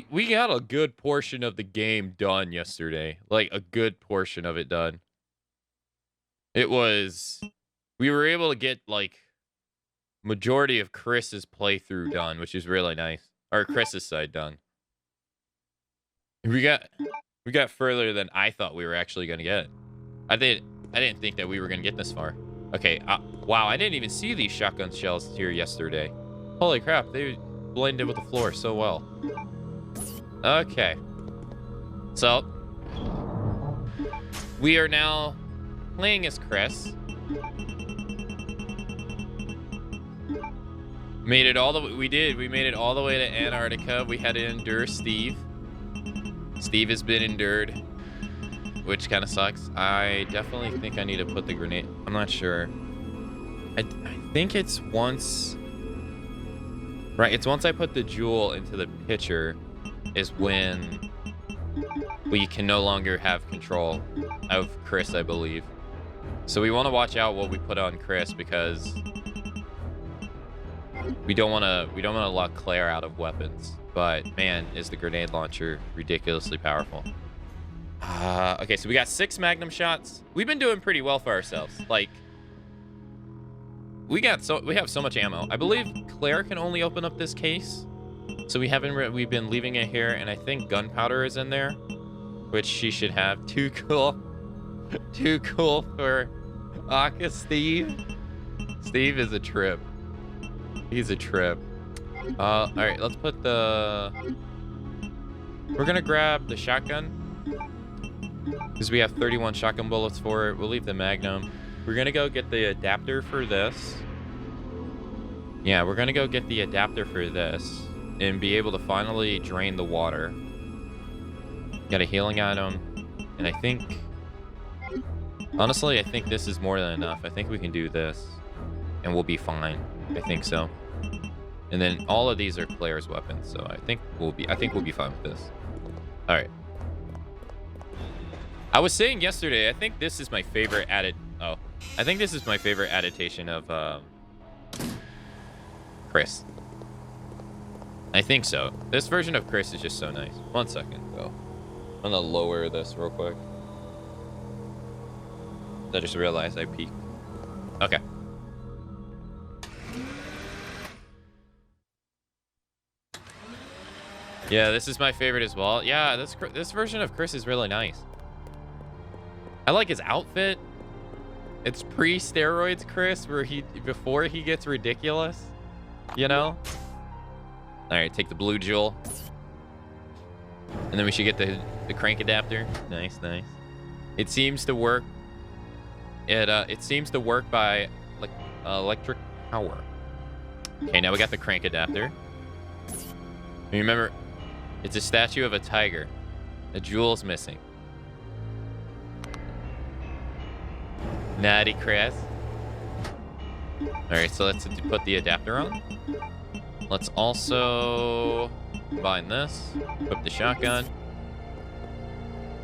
We got a good portion of the game done yesterday. Like, a good portion of it done. It was... We were able to get, like, majority of Chris's playthrough done, which is really nice. Or Chris's side done. We got further than I thought we were actually gonna get. I didn't think that we were gonna get this far. Okay, wow, I didn't even see these shotgun shells here yesterday. Holy crap, they blended with the floor so well. Okay. So, we are now playing as Chris. Made it all the way, we made it all the way to Antarctica. We had to endure Steve. Steve has been endured, which kind of sucks. I definitely think I need to put the grenade. I'm not sure. I think it's once... Right, it's once I put the jewel into the pitcher is when we can no longer have control of Chris, I believe. So we want to watch out what we put on Chris because we don't want to lock Claire out of weapons. But man, is the grenade launcher ridiculously powerful. Okay, so we got 6 magnum shots. We've been doing pretty well for ourselves. Like, we have so much ammo. I believe Claire can only open up this case. So we've been leaving it here, and I think gunpowder is in there, which she should have. Too cool. Too cool for Steve. Steve is a trip. He's a trip. All right, let's put the... We're gonna grab the shotgun because we have 31 shotgun bullets for it. We'll leave the magnum. We're gonna go get the adapter for this. Yeah, we're gonna go get the adapter for this and be able to finally drain the water. Got a healing item, and I think... Honestly, I think this is more than enough. I think we can do this, and we'll be fine. I think so. And then all of these are Claire's weapons, so I think we'll be fine with this. All right. I was saying yesterday, I think this is my favorite I think this is my favorite adaptation of Chris. I think so. This version of Chris is just so nice. 1 second, though. I'm gonna lower this real quick. I just realized I peeked. Okay. Yeah, this is my favorite as well. Yeah, this version of Chris is really nice. I like his outfit. It's pre-steroids Chris, where before he gets ridiculous, you know? All right, take the blue jewel. And then we should get the crank adapter. Nice, nice. It seems to work. It seems to work by electric power. Okay, now we got the crank adapter. Remember, it's a statue of a tiger. A jewel's missing. Naughty Chris. Alright, so let's put the adapter on. Let's also combine this. Equip the shotgun.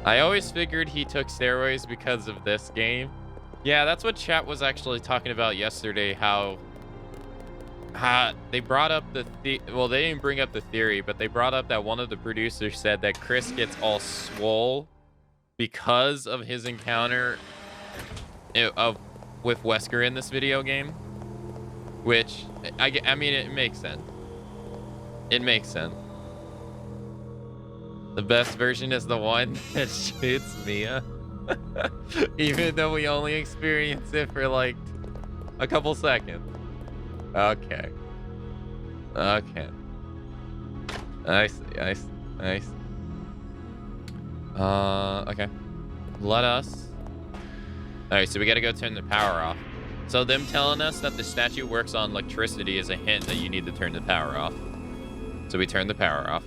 I always figured he took steroids because of this game. Yeah, that's what chat was actually talking about yesterday, how they brought up well, they didn't bring up the theory, but they brought up that one of the producers said that Chris gets all swole because of his encounter with Wesker in this video game, which I mean, it makes sense. It makes sense. The best version is the one that shoots Mia. Even though we only experience it for like a couple seconds. Okay. Okay. I see. I see. Okay. Let us. Alright, so we gotta go turn the power off. So them telling us that the statue works on electricity is a hint that you need to turn the power off. So we turn the power off.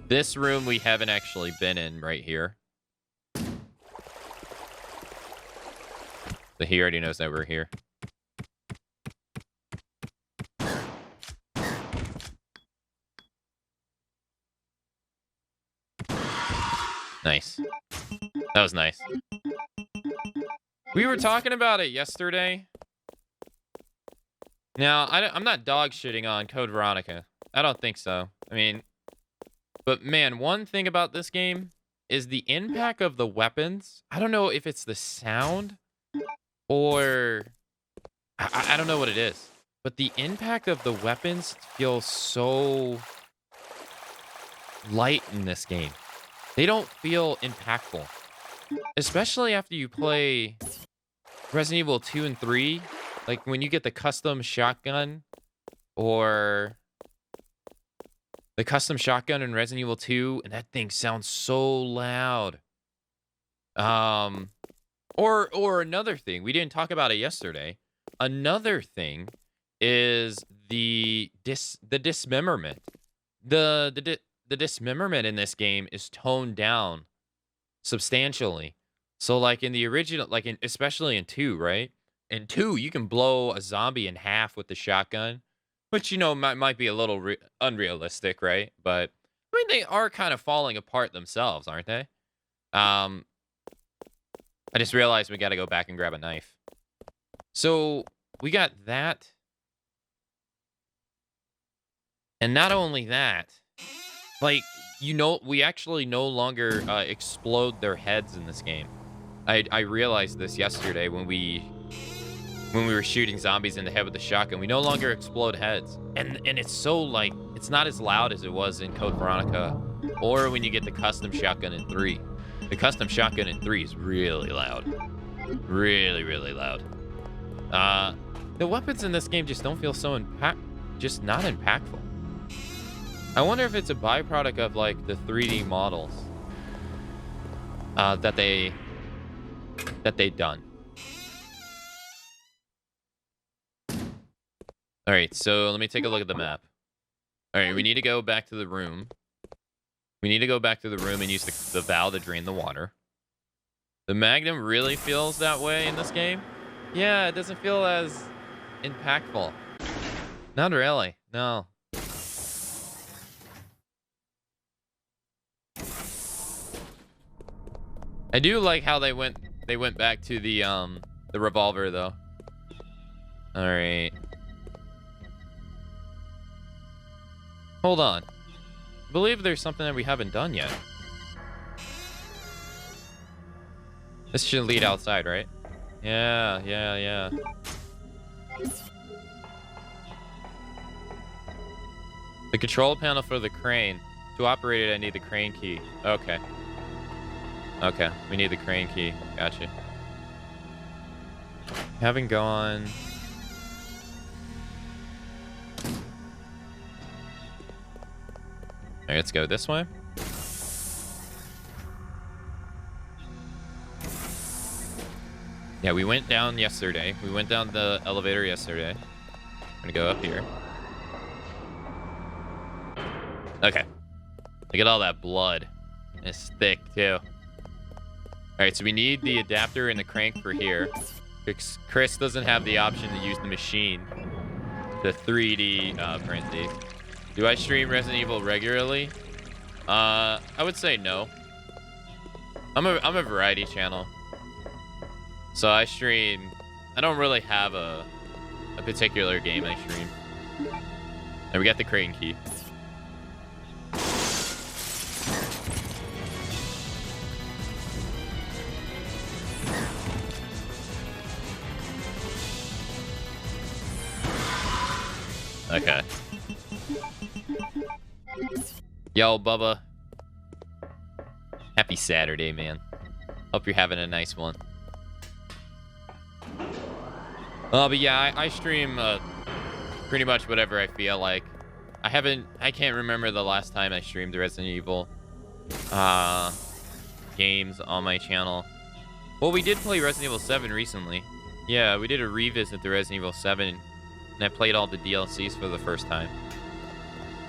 This room we haven't actually been in right here. So he already knows that we're here. Nice. That was nice. We were talking about it yesterday. Now, I'm not dog shitting on Code Veronica. I don't think so. I mean, but man, one thing about this game is the impact of the weapons. I don't know if it's the sound or I don't know what it is, but the impact of the weapons feels so light in this game. They don't feel impactful, especially after you play Resident Evil 2 and 3. Like when you get the custom shotgun or the custom shotgun in Resident Evil 2, and that thing sounds so loud. Or another thing, we didn't talk about it yesterday. Another thing is the dismemberment. The dismemberment in this game is toned down substantially. So like in the original, like especially in 2, right? In 2, you can blow a zombie in half with the shotgun, which you know might be a little unrealistic, right? But I mean they are kind of falling apart themselves, aren't they? I just realized we got to go back and grab a knife. So we got that. And not only that, like, you know, we actually no longer explode their heads in this game. I realized this yesterday when we were shooting zombies in the head with the shotgun. We no longer explode heads. And it's so, like, it's not as loud as it was in Code Veronica or when you get the custom shotgun in 3. The custom shotgun in 3 is really loud. Really, really loud. The weapons in this game just don't feel so just not impactful. I wonder if it's a byproduct of like the 3D models that they've done. All right, so let me take a look at the map. All right, we need to go back to the room. We need to go back to the room and use the valve to drain the water. The Magnum really feels that way in this game. Yeah, it doesn't feel as impactful. Not really, no. I do like how they went back to the revolver though. All right. Hold on. I believe there's something that we haven't done yet. This should lead outside, right? Yeah. The control panel for the crane. To operate it, I need the crane key. Okay. Okay, we need the crane key. Gotcha. Having gone... All right, let's go this way. Yeah, we went down yesterday. We went down the elevator yesterday. I'm gonna go up here. Okay. Look at all that blood. It's thick, too. All right, so we need the adapter and the crank for here. Chris doesn't have the option to use the machine to 3D print these. Do I stream Resident Evil regularly? I would say no. I'm a variety channel. So I stream... I don't really have a particular game I stream. And we got the crane key. Okay. Yo, Bubba. Happy Saturday, man. Hope you're having a nice one. But yeah, I stream pretty much whatever I feel like. I can't remember the last time I streamed the Resident Evil games on my channel. Well, we did play Resident Evil 7 recently. Yeah, we did a revisit to Resident Evil 7, and I played all the DLCs for the first time.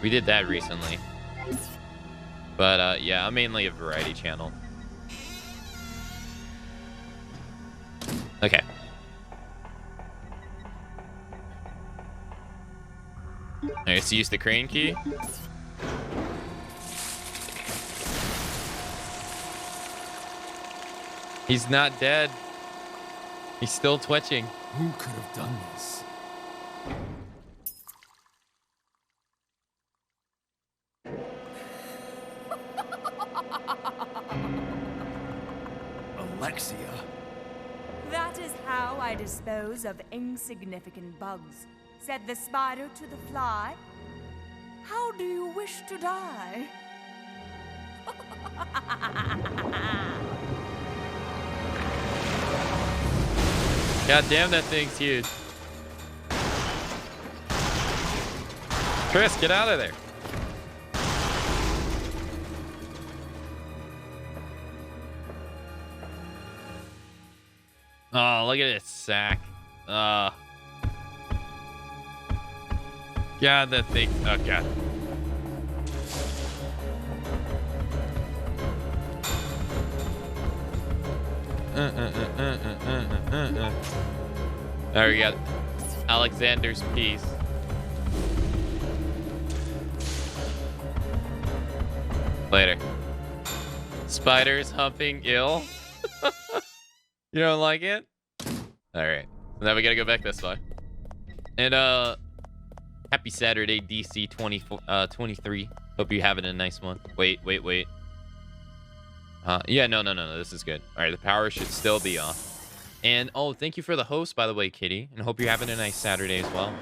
We did that recently. But yeah, I'm mainly a variety channel. Okay. Alright, so use the crane key. He's not dead. He's still twitching. Who could have done this? Dyslexia. That is how I dispose of insignificant bugs, said the spider to the fly. How do you wish to die? God damn, that thing's huge. Chris, get out of there. Oh, look at this sack. God, that thing. Oh, God. There we got Alexander's piece. Later. Spiders humping ill. You don't like it? Alright. So now we gotta go back this way. And happy Saturday, DC 23. Hope you're having a nice one. Wait. Yeah, no. This is good. Alright, the power should still be off. And oh, thank you for the host, by the way, Kitty. And hope you're having a nice Saturday as well.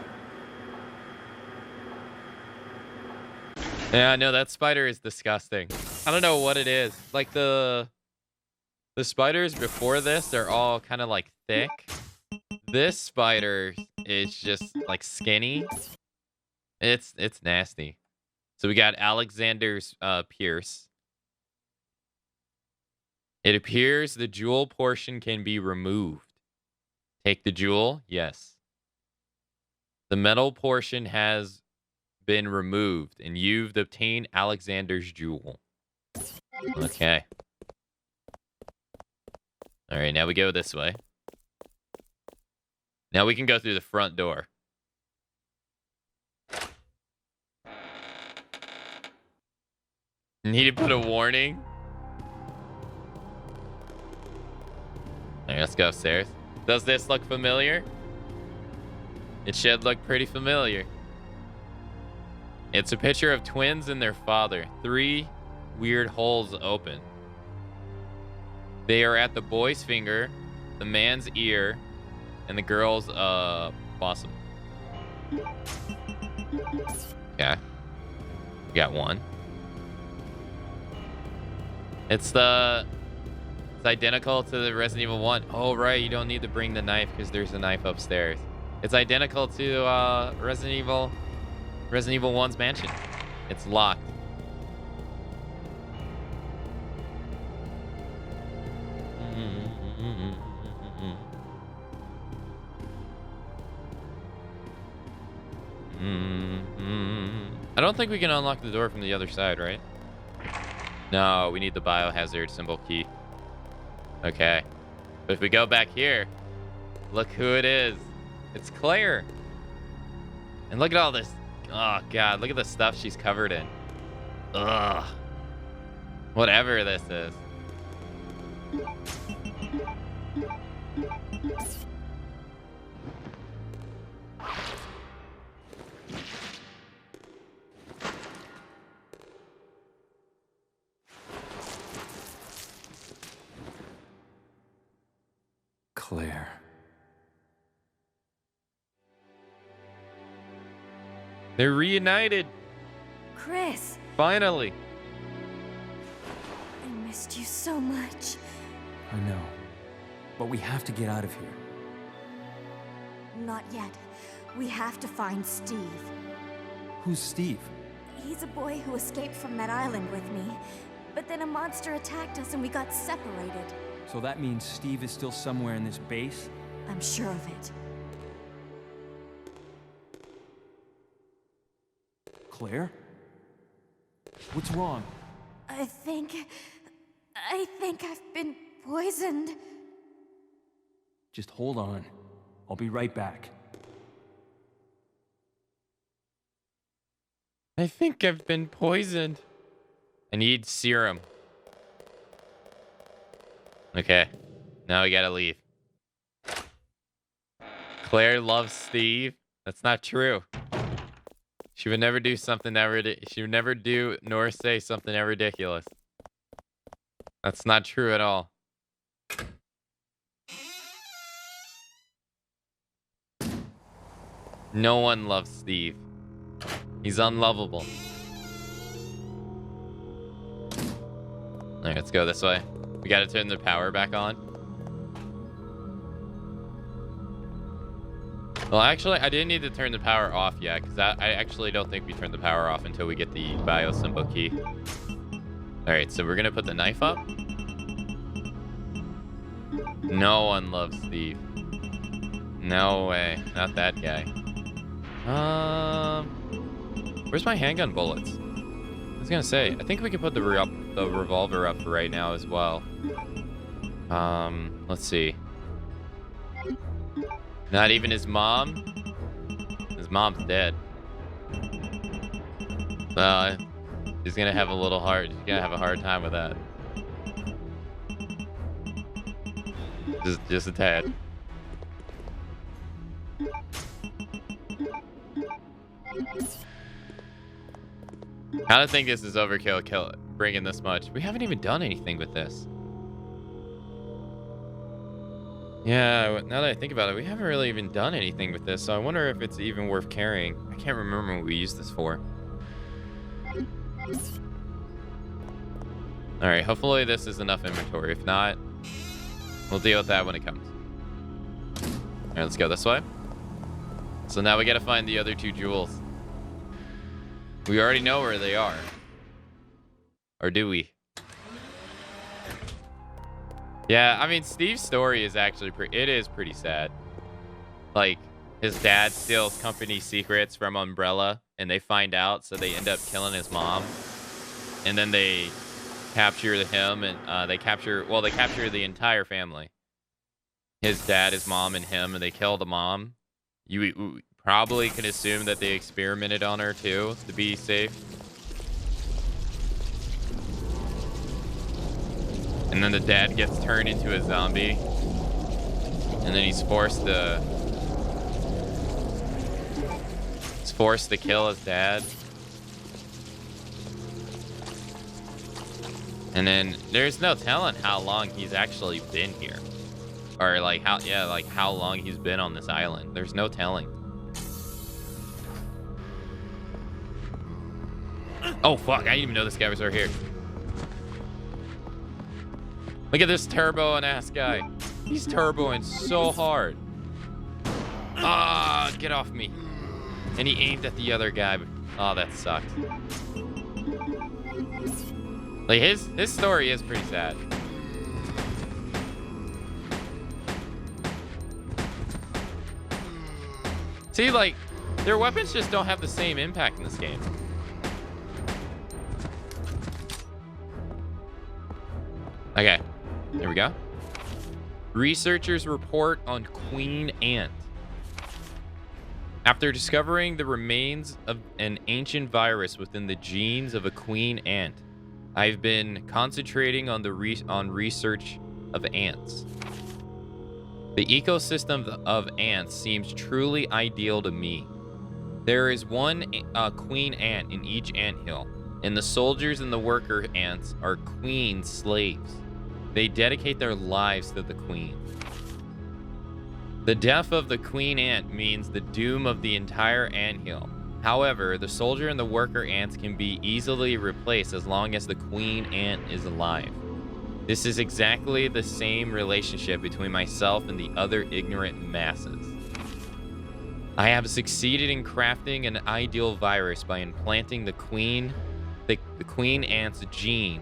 Yeah, no, that spider is disgusting. I don't know what it is. Like the spiders before this, they're all kind of like thick. This spider is just like skinny. It's nasty. So we got Alexander's Pierce. It appears the jewel portion can be removed. Take the jewel? Yes. The metal portion has been removed, and you've obtained Alexander's jewel. Okay. All right, now we go this way. Now we can go through the front door. Need to put a warning? All right, let's go upstairs. Does this look familiar? It should look pretty familiar. It's a picture of twins and their father. 3 weird holes open. They are at the boy's finger, the man's ear, and the girl's bosom. Okay. We got one. It's identical to the Resident Evil 1. Oh, right. You don't need to bring the knife because there's a knife upstairs. It's identical to Resident Evil 1's mansion. It's locked. I don't think we can unlock the door from the other side, right? No, we need the biohazard symbol key. Okay. But if we go back here, look who it is. It's Claire. And look at all this. Oh, God. Look at the stuff she's covered in. Ugh. Whatever this is. Claire. They're reunited. Chris, Finally. I missed you so much. I know. But we have to get out of here. Not yet. We have to find Steve. Who's Steve? He's a boy who escaped from that island with me. But then a monster attacked us and we got separated. So that means Steve is still somewhere in this base? I'm sure of it. Claire? What's wrong? I think I've been poisoned. Just hold on. I'll be right back. I think I've been poisoned. I need serum. Okay. Now we gotta leave. Claire loves Steve. That's not true. She would never do something that she would never do nor say something that ridiculous. That's not true at all. No one loves Steve. He's unlovable. Alright, let's go this way. We gotta turn the power back on. Well, actually, I didn't need to turn the power off yet, because I actually don't think we turned the power off until we get the biosymbol key. Alright, so we're gonna put the knife up. No one loves Steve. No way. Not that guy. Where's my handgun bullets? I was gonna say, I think we can put the revolver up for right now as well. Let's see. Not even his mom? His mom's dead. He's gonna have a little hard. He's gonna have a hard time with that. Just a tad. I don't think this is overkill. Bringing this much. We haven't even done anything with this. Yeah, now that I think about it, we haven't really even done anything with this, so I wonder if it's even worth carrying. I can't remember what we used this for. Alright, hopefully this is enough inventory. If not, we'll deal with that when it comes. Alright, let's go this way. So now we gotta find the other two jewels. We already know where they are. Or do we? Yeah, I mean, Steve's story is actually pretty sad. Like, his dad steals company secrets from Umbrella, and they find out, so they end up killing his mom. And then they capture him, and they capture the entire family. His dad, his mom, and him, and they kill the mom. You probably can assume that they experimented on her, too, to be safe. And then the dad gets turned into a zombie. And then he's forced to kill his dad. And then there's no telling how long he's actually been here. Or like how long he's been on this island. There's no telling. Oh fuck, I didn't even know this guy was right here. Look at this turboing ass guy. He's turboing so hard. Ah, get off me. And he aimed at the other guy. Oh, that sucked. Like his story is pretty sad. See, like, their weapons just don't have the same impact in this game. Okay. There we go. Researchers report on Queen Ant. After discovering the remains of an ancient virus within the genes of a queen ant, I've been concentrating on research of ants. The ecosystem of ants seems truly ideal to me. There is one queen ant in each anthill, and the soldiers and the worker ants are queen slaves. They dedicate their lives to the queen. The death of the queen ant means the doom of the entire anthill. However, the soldier and the worker ants can be easily replaced as long as the queen ant is alive. This is exactly the same relationship between myself and the other ignorant masses. I have succeeded in crafting an ideal virus by implanting the queen ant's gene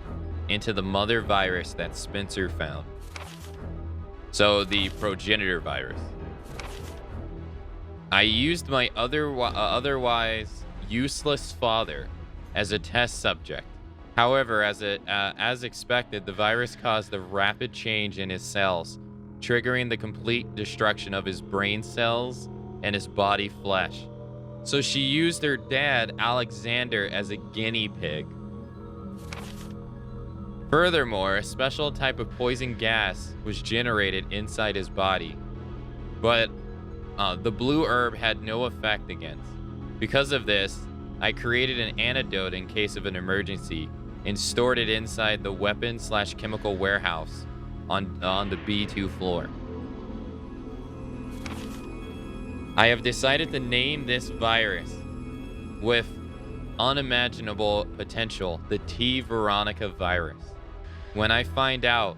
into the mother virus that Spencer found. So the progenitor virus. I used my otherwise useless father as a test subject. However, as expected, the virus caused a rapid change in his cells, triggering the complete destruction of his brain cells and his body flesh. So she used her dad, Alexander, as a guinea pig. Furthermore, a special type of poison gas was generated inside his body, but the blue herb had no effect against. Because of this, I created an antidote in case of an emergency and stored it inside the weapon/chemical warehouse on the B2 floor. I have decided to name this virus with unimaginable potential the T. Veronica virus. When I find out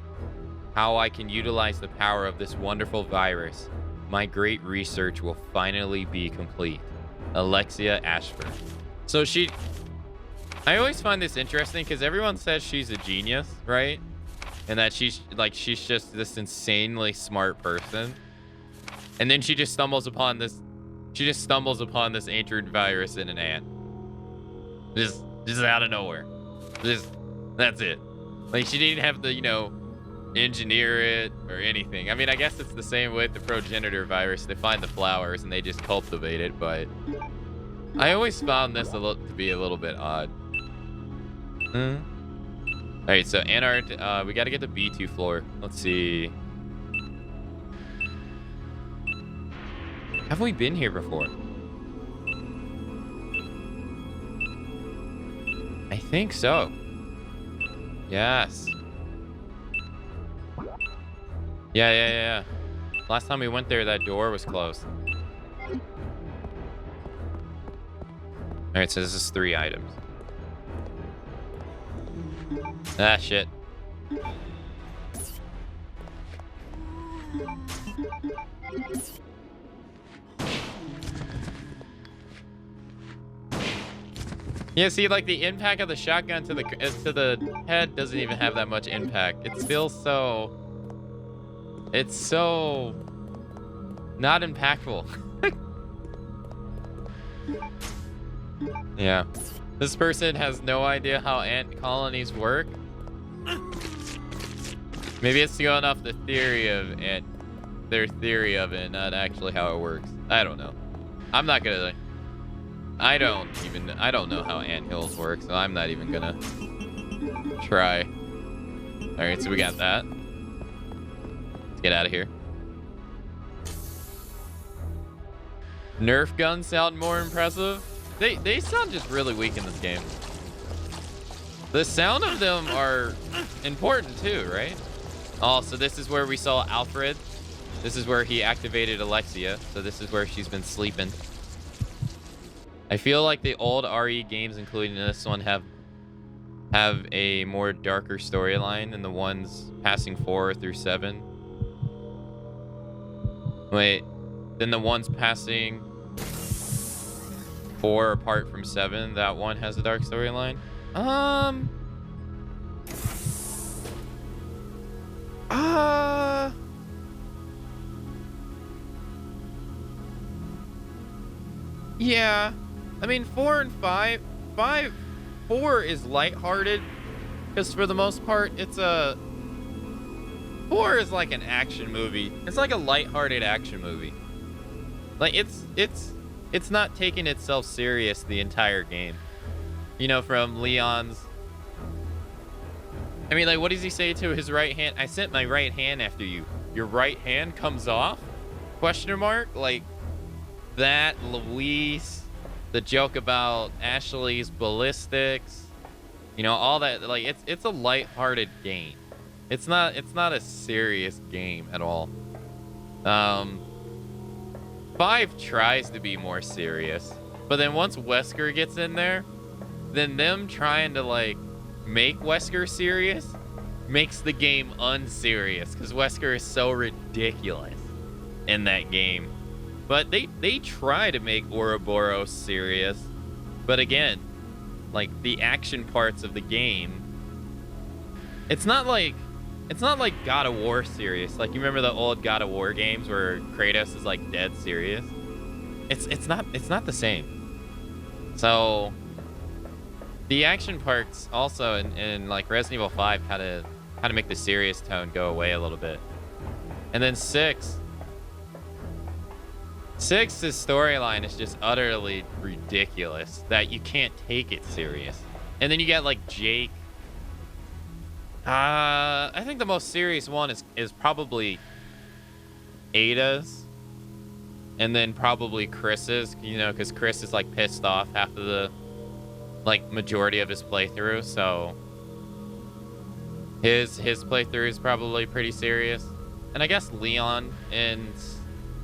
how I can utilize the power of this wonderful virus, my great research will finally be complete. Alexia Ashford. So I always find this interesting because everyone says she's a genius, right? And that she's just this insanely smart person. And then she just stumbles upon this ancient virus in an ant. Just out of nowhere. That's it. Like, she didn't have to, engineer it or anything. I mean, I guess it's the same with the progenitor virus. They find the flowers and they just cultivate it, but I always found this to be a little bit odd. All right, so Anart, we got to get the B2 floor. Let's see. Have we been here before? I think so. Yes. Yeah. Last time we went there, that door was closed. All right, so this is 3 items. Ah, shit. Yeah, see, like, the impact of the shotgun to the head doesn't even have that much impact. It feels so... It's so... not impactful. Yeah. This person has no idea how ant colonies work. Maybe it's going off the theory of their theory of it, not actually how it works. I don't know. I'm not gonna... I don't know how anthills work, so I'm not even gonna try. All right, so we got that. Let's get out of here. Nerf guns sound more impressive. They sound just really weak in this game. The sound of them are important too, right? Oh, so this is where we saw Alfred. This is where he activated Alexia. So this is where she's been sleeping. I feel like the old RE games, including this one, have a more darker storyline than the ones passing 4 through 7. Wait, then the ones passing 4 apart from 7, that one has a dark storyline? Yeah. I mean, 4 and 5. 4 is lighthearted, because for the most part, it's a... 4 is like an action movie. It's like a lighthearted action movie. Like, it's not taking itself serious the entire game. You know, from Leon's... I mean, like, what does he say to his right hand? I sent my right hand after you. Your right hand comes off? Question mark? Like, that, Luis... The joke about Ashley's ballistics, you know, all that. Like, it's a lighthearted game. It's not a serious game at all. 5 tries to be more serious, but then once Wesker gets in there, then them trying to like make Wesker serious makes the game unserious, because Wesker is so ridiculous in that game. But they try to make Ouroboros serious. But again, like, the action parts of the game, it's not like God of War serious. Like, you remember the old God of War games where Kratos is like dead serious? It's not the same. So the action parts also in like Resident Evil 5 had to make the serious tone go away a little bit. And then 6's storyline is just utterly ridiculous that you can't take it serious. And then you got like Jake. I think the most serious one is probably Ada's, and then probably Chris's, you know, because Chris is like pissed off half of the like majority of his playthrough, so his playthrough is probably pretty serious. And I guess Leon and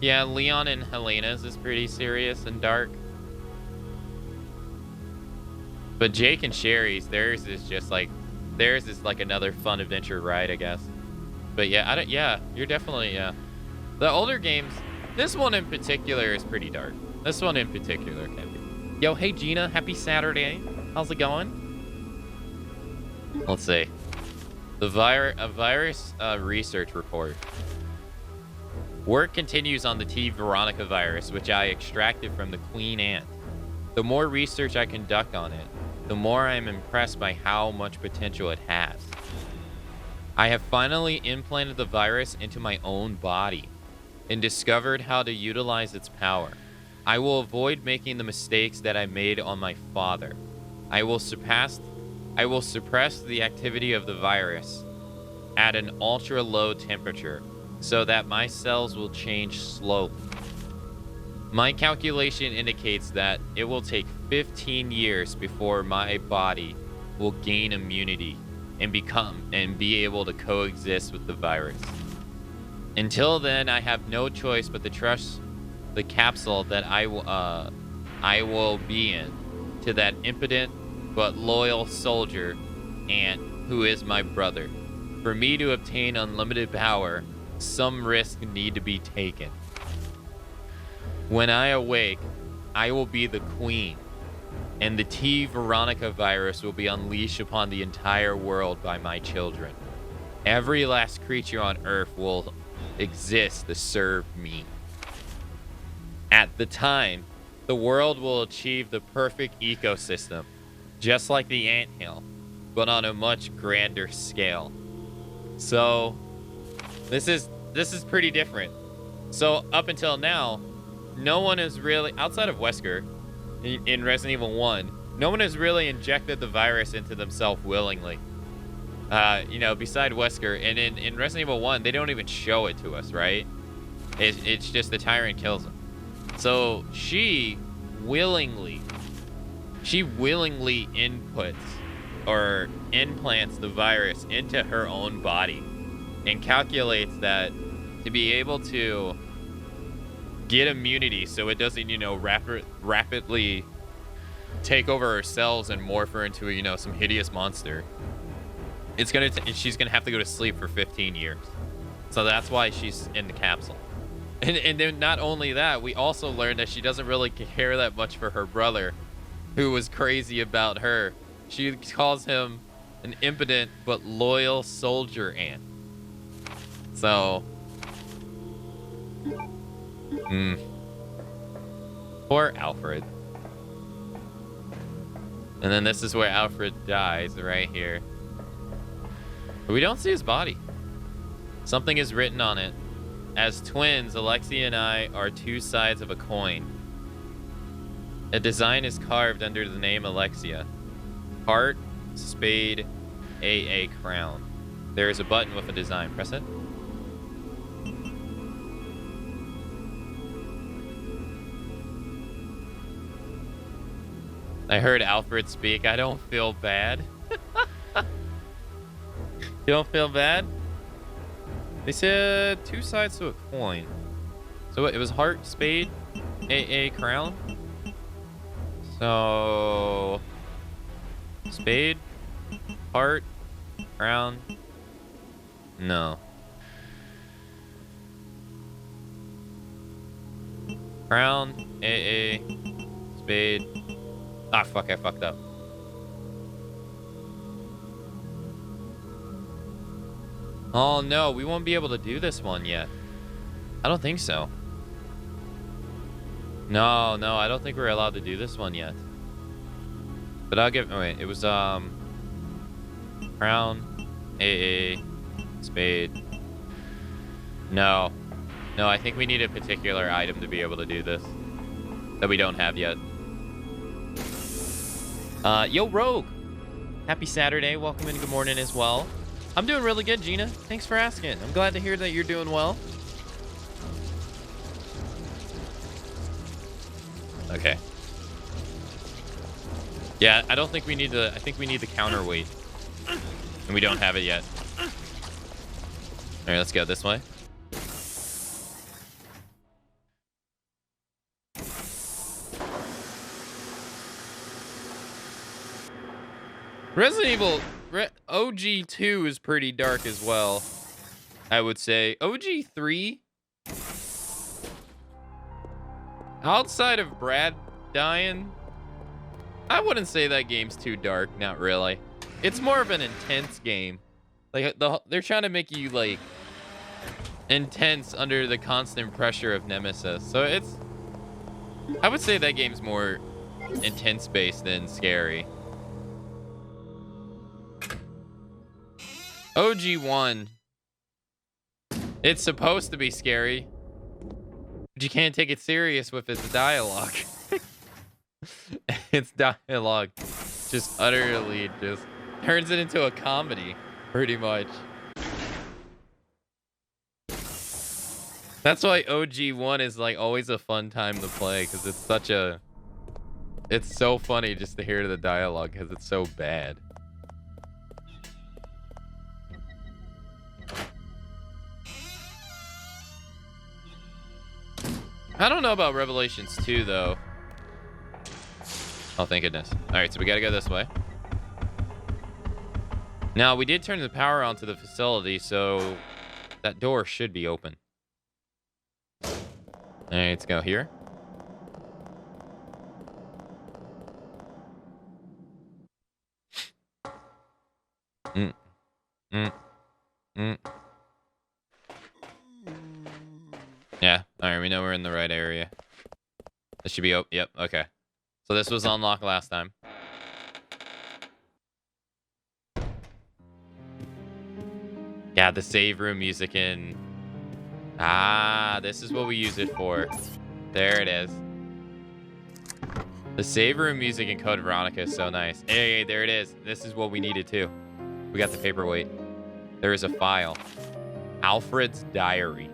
Yeah, Leon and Helena's is pretty serious and dark. But Jake and Sherry's, theirs is like another fun adventure ride, I guess. But yeah, yeah, you're definitely, yeah. The older games, this one in particular is pretty dark. This one in particular can be. Yo, hey Gina, happy Saturday. How's it going? Let's see. A virus research report. Work continues on the T. Veronica virus, which I extracted from the Queen Ant. The more research I conduct on it, the more I am impressed by how much potential it has. I have finally implanted the virus into my own body and discovered how to utilize its power. I will avoid making the mistakes that I made on my father. I will suppress the activity of the virus at an ultra low temperature so that my cells will change slowly. My calculation indicates that it will take 15 years before my body will gain immunity and be able to coexist with the virus. Until then, I have no choice but to trust the capsule that I will be in to that impotent but loyal soldier ant who is my brother. For me to obtain unlimited power, some risk need to be taken. When I awake, I will be the queen, and the T. Veronica virus will be unleashed upon the entire world by my children. Every last creature on Earth will exist to serve me. At the time, the world will achieve the perfect ecosystem, just like the anthill, but on a much grander scale. So, this is pretty different. So, up until now, no one has really, outside of Wesker, in Resident Evil 1, no one has really injected the virus into themselves willingly. Beside Wesker. And in Resident Evil 1, they don't even show it to us, right? It's just the tyrant kills him. So she willingly inputs or implants the virus into her own body and calculates that to be able to get immunity so it doesn't, rapidly take over her cells and morph her into, some hideous monster. She's gonna have to go to sleep for 15 years. So that's why she's in the capsule. And then not only that, we also learned that she doesn't really care that much for her brother, who was crazy about her. She calls him an impotent but loyal soldier ant. So, poor Alfred. And then this is where Alfred dies, right here. But we don't see his body. Something is written on it. As twins, Alexia and I are two sides of a coin. A design is carved under the name Alexia. Heart, spade, AA crown. There is a button with a design. Press it. I heard Alfred speak. I don't feel bad. You don't feel bad? They said two sides to a coin. So it was heart, spade, AA crown. So spade, heart, crown. No. Crown, AA, spade. Ah, fuck, I fucked up. Oh no, we won't be able to do this one yet. I don't think so. No, I don't think we're allowed to do this one yet. But I'll give, oh wait, it was, crown, AA, spade. No, I think we need a particular item to be able to do this that we don't have yet. Yo, Rogue. Happy Saturday. Welcome and good morning as well. I'm doing really good, Gina. Thanks for asking. I'm glad to hear that you're doing well. Okay. Yeah, I don't think we need the, I think we need the counterweight. And we don't have it yet. All right, let's go this way. Resident Evil OG 2 is pretty dark as well, I would say. OG 3, outside of Brad dying, I wouldn't say that game's too dark. Not really. It's more of an intense game. Like they're trying to make you like intense under the constant pressure of Nemesis. So I would say that game's more intense based than scary. OG1, it's supposed to be scary, but you can't take it serious with its dialogue. Its dialogue just utterly just turns it into a comedy, pretty much. That's why OG1 is like always a fun time to play, because it's so funny just to hear the dialogue because it's so bad. I don't know about Revelations 2 though. Oh, thank goodness. All right, so we got to go this way. Now, we did turn the power on to the facility, so that door should be open. All right, let's go here. Yeah, all right, we know we're in the right area. This should be open. Yep, okay. So this was unlocked last time. Yeah, the save room music in... Ah, this is what we use it for. There it is. The save room music in Code Veronica is so nice. Hey, there it is. This is what we needed too. We got the paperweight. There is a file. Alfred's diary.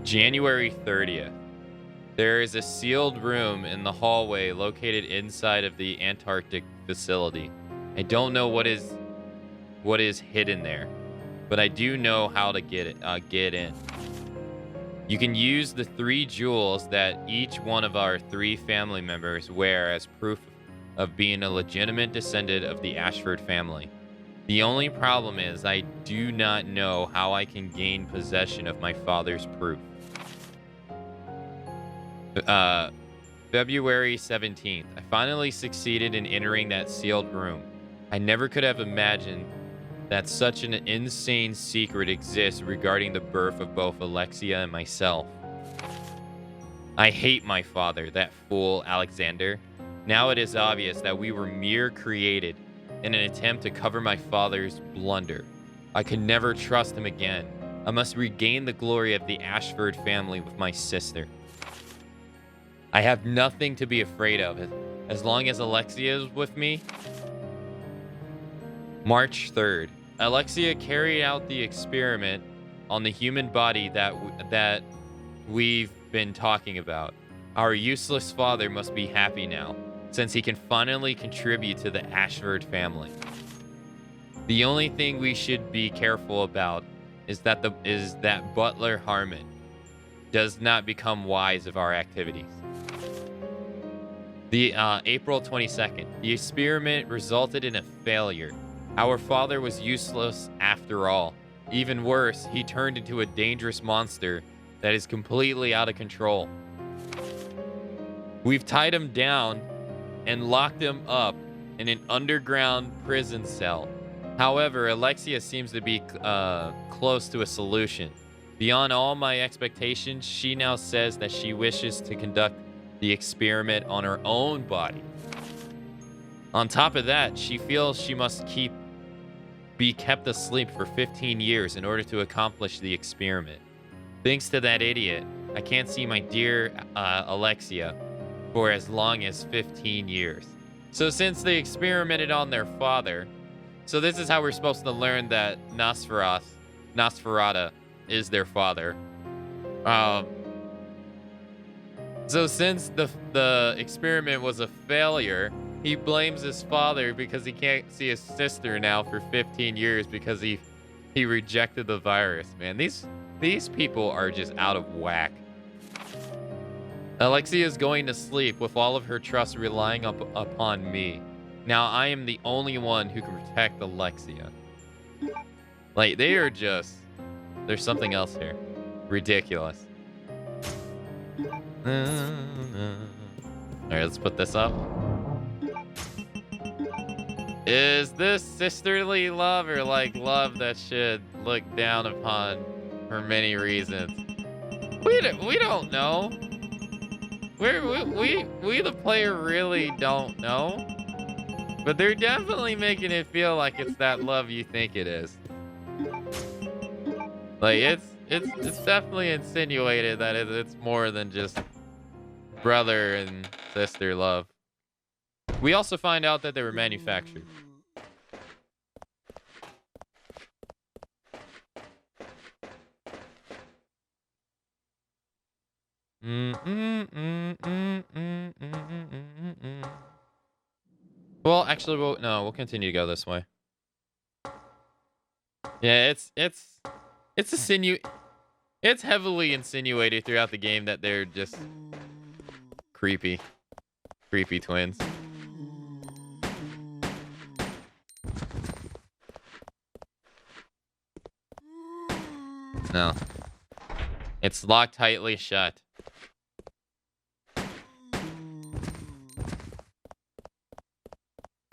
January 30th. There is a sealed room in the hallway located inside of the Antarctic facility. I don't know what is hidden there, but I do know how to get in. You can use the 3 jewels that each one of our 3 family members wear as proof of being a legitimate descendant of the Ashford family. The only problem is I do not know how I can gain possession of my father's proof. February 17th. I finally succeeded in entering that sealed room. I never could have imagined that such an insane secret exists regarding the birth of both Alexia and myself. I hate my father, that fool Alexander. Now it is obvious that we were mere created in an attempt to cover my father's blunder. I could never trust him again. I must regain the glory of the Ashford family with my sister. I have nothing to be afraid of as long as Alexia is with me. March 3rd. Alexia carried out the experiment on the human body that we've been talking about. Our useless father must be happy now, since he can finally contribute to the Ashford family. The only thing we should be careful about is that Butler Harmon does not become wise of our activities. The April 22nd. The experiment resulted in a failure. Our father was useless after all. Even worse, he turned into a dangerous monster that is completely out of control. We've tied him down and locked him up in an underground prison cell. However, Alexia seems to be close to a solution. Beyond all my expectations, she now says that she wishes to conduct the experiment on her own body. On top of that, she feels she must be kept asleep for 15 years in order to accomplish the experiment. Thanks to that idiot, I can't see my dear Alexia for as long as 15 years. So since they experimented on their father, so this is how we're supposed to learn that Nosferatu is their father. So since the experiment was a failure, he blames his father because he can't see his sister now for 15 years because he rejected the virus. Man, these people are just out of whack. Alexia is going to sleep with all of her trust relying upon me. now I am the only one who can protect Alexia. Like, they are just... There's something else here. Ridiculous. Alright, let's put this up. Is this sisterly love or like love that should look down upon for many reasons? We don't know. We the player really don't know. But they're definitely making it feel like it's that love you think it is. Like it's definitely insinuated that it's more than just brother and sister love. We also find out that they were manufactured. Well, actually, we'll continue to go this way. Yeah, it's heavily insinuated throughout the game that they're just creepy twins. No. It's locked tightly shut.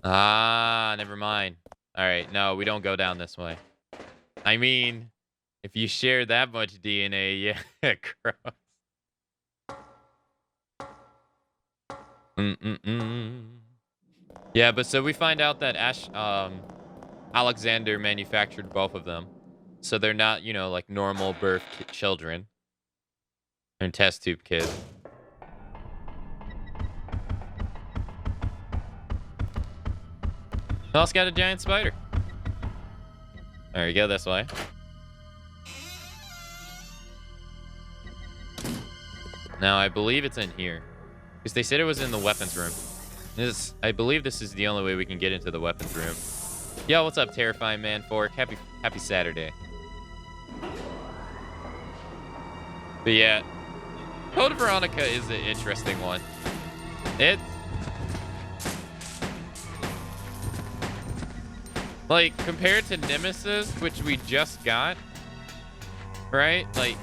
Ah, never mind. All right, no, we don't go down this way. I mean, if you share that much DNA, yeah, gross. Yeah, but so we find out that Alexander manufactured both of them. So they're not, like normal birth children. They're test tube kids. Oh, it's got a giant spider. There you go, this way. Now, I believe it's in here. Because they said it was in the weapons room. I believe this is the only way we can get into the weapons room. Yo, what's up, Terrifying Man Fork? Happy Saturday. But yeah, Code Veronica is an interesting one. Like, compared to Nemesis, which we just got, right? Like,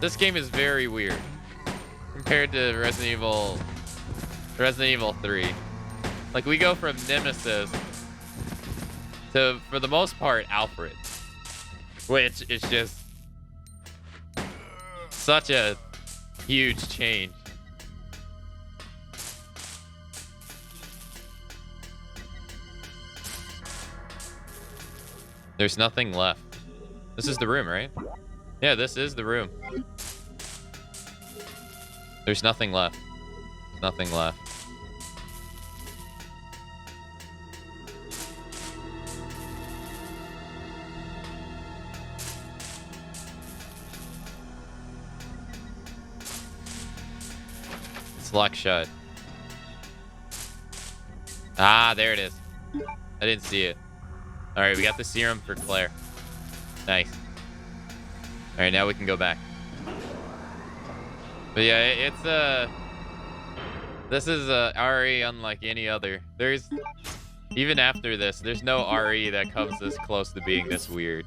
this game is very weird compared to Resident Evil 3. Like, we go from Nemesis to, for the most part, Alfred, which is just such a huge change. There's nothing left. This is the room, right? Yeah, this is the room. There's nothing left. Nothing left. It's locked shut. Ah, there it is. I didn't see it. All right, we got the serum for Claire. Nice. All right, now we can go back. But yeah, it's this is a RE unlike any other. Even after this, there's no RE that comes this close to being this weird.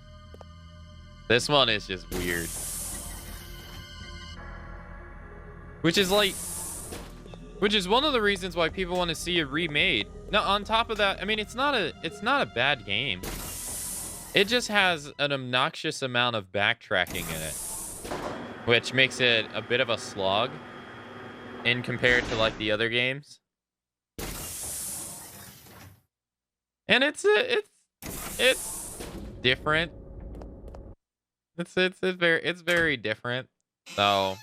This one is just weird. Which is one of the reasons why people want to see it remade. Now, on top of that, I mean, it's not a bad game. It just has an obnoxious amount of backtracking in it, which makes it a bit of a slog in compared to like the other games. And it's different. It's very different. So,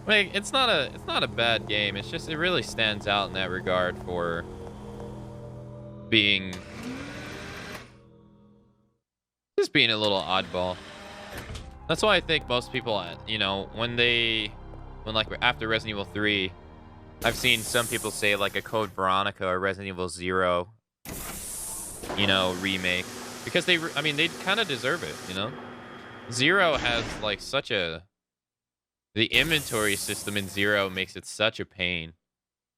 like, it's not a bad game. It's just it really stands out in that regard for being a little oddball. That's why I think most people, when like after Resident Evil 3, I've seen some people say like a Code Veronica or Resident Evil 0, remake, because they kind of deserve it, 0 has like such a The inventory system in Zero makes it such a pain.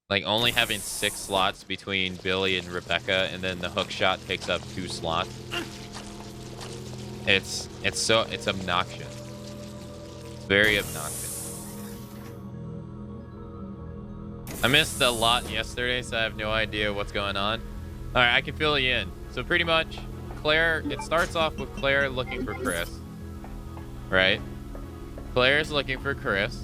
Like, only having 6 slots between Billy and Rebecca, and then the hook shot takes up 2 slots. It's obnoxious. It's very obnoxious. I missed a lot yesterday, so I have no idea what's going on. All right, I can fill you in. So pretty much, Claire, it starts off with Claire looking for Chris, right? Claire's looking for Chris.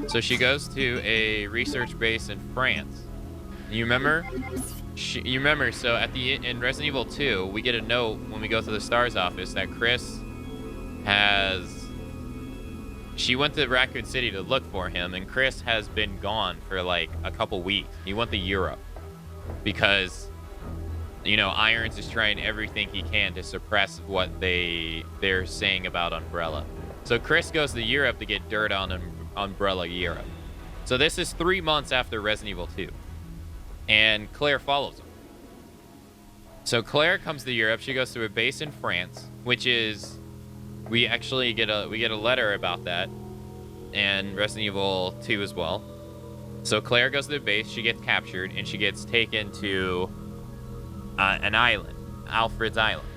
So she goes to a research base in France. You remember? You remember, so in Resident Evil 2, we get a note when we go to the STARS office that Chris she went to Raccoon City to look for him, and Chris has been gone for like a couple weeks. He went to Europe because, you know, Irons is trying everything he can to suppress what they're saying about Umbrella. So Chris goes to Europe to get dirt on Umbrella Europe. So this is 3 months after Resident Evil 2. And Claire follows him. So Claire comes to Europe. She goes to a base in France, which is... We actually get a letter about that, and Resident Evil 2 as well. So Claire goes to the base, she gets captured, and she gets taken to an island, Alfred's Island.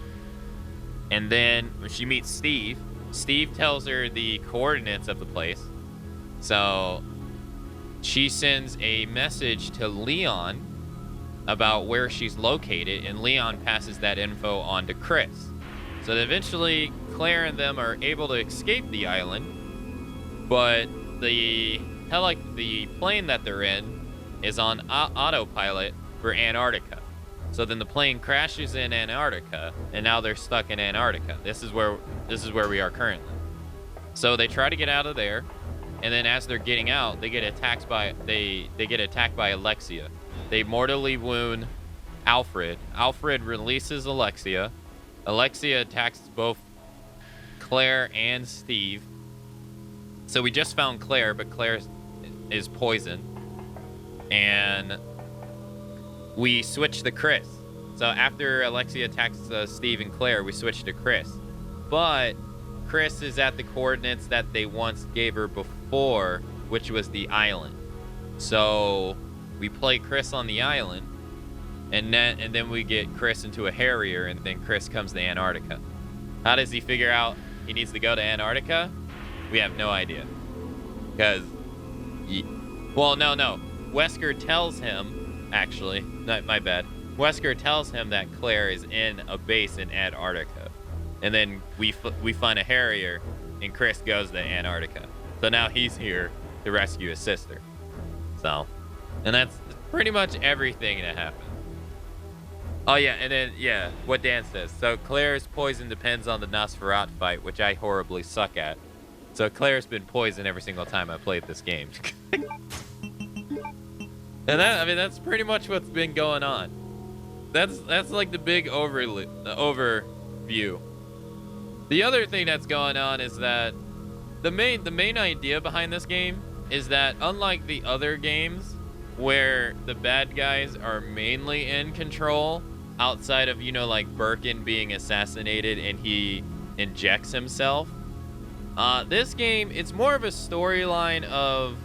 And then when she meets Steve, Steve tells her the coordinates of the place. So she sends a message to Leon about where she's located, and Leon passes that info on to Chris. So eventually, Claire and them are able to escape the island, but the plane that they're in is on autopilot for Antarctica. So then the plane crashes in Antarctica, and now they're stuck in Antarctica. This is where we are currently. So they try to get out of there, and then as they're getting out, they get attacked by Alexia. They mortally wound Alfred. Alfred releases Alexia. Alexia attacks both Claire and Steve. So we just found Claire, but Claire is poisoned. And we switch to Chris. So after Alexia attacks Steve and Claire, we switch to Chris. But Chris is at the coordinates that they once gave her before, which was the island. So we play Chris on the island. And then we get Chris into a Harrier, and then Chris comes to Antarctica. How does he figure out he needs to go to Antarctica? We have no idea. Because, no. Wesker tells him, actually, my bad. Wesker tells him that Claire is in a base in Antarctica. And then we find a Harrier, and Chris goes to Antarctica. So now he's here to rescue his sister. So, and that's pretty much everything that happened. Oh, yeah, and then, yeah, what Dan says. So Claire's poison depends on the Nosferatu fight, which I horribly suck at. So Claire's been poisoned every single time I played this game. And that's pretty much what's been going on. That's like the big overview. The other thing that's going on is that the main idea behind this game is that unlike the other games where the bad guys are mainly in control, outside of, like Birkin being assassinated and he injects himself, this game, it's more of a storyline of,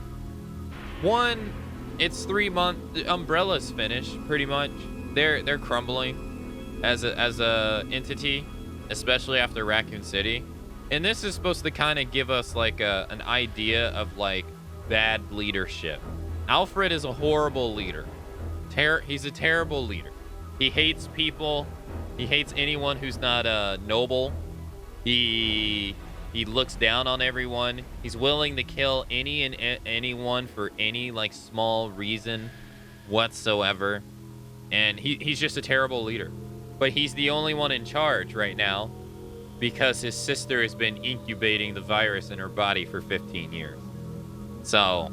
one, it's 3 months, Umbrella's finished pretty much. They're crumbling as a entity, especially after Raccoon City. And this is supposed to kind of give us like an idea of like bad leadership. Alfred is a horrible leader. He's a terrible leader. He hates people. He hates anyone who's not noble. He looks down on everyone. He's willing to kill anyone for any like small reason whatsoever. And he's just a terrible leader. But he's the only one in charge right now because his sister has been incubating the virus in her body for 15 years. So,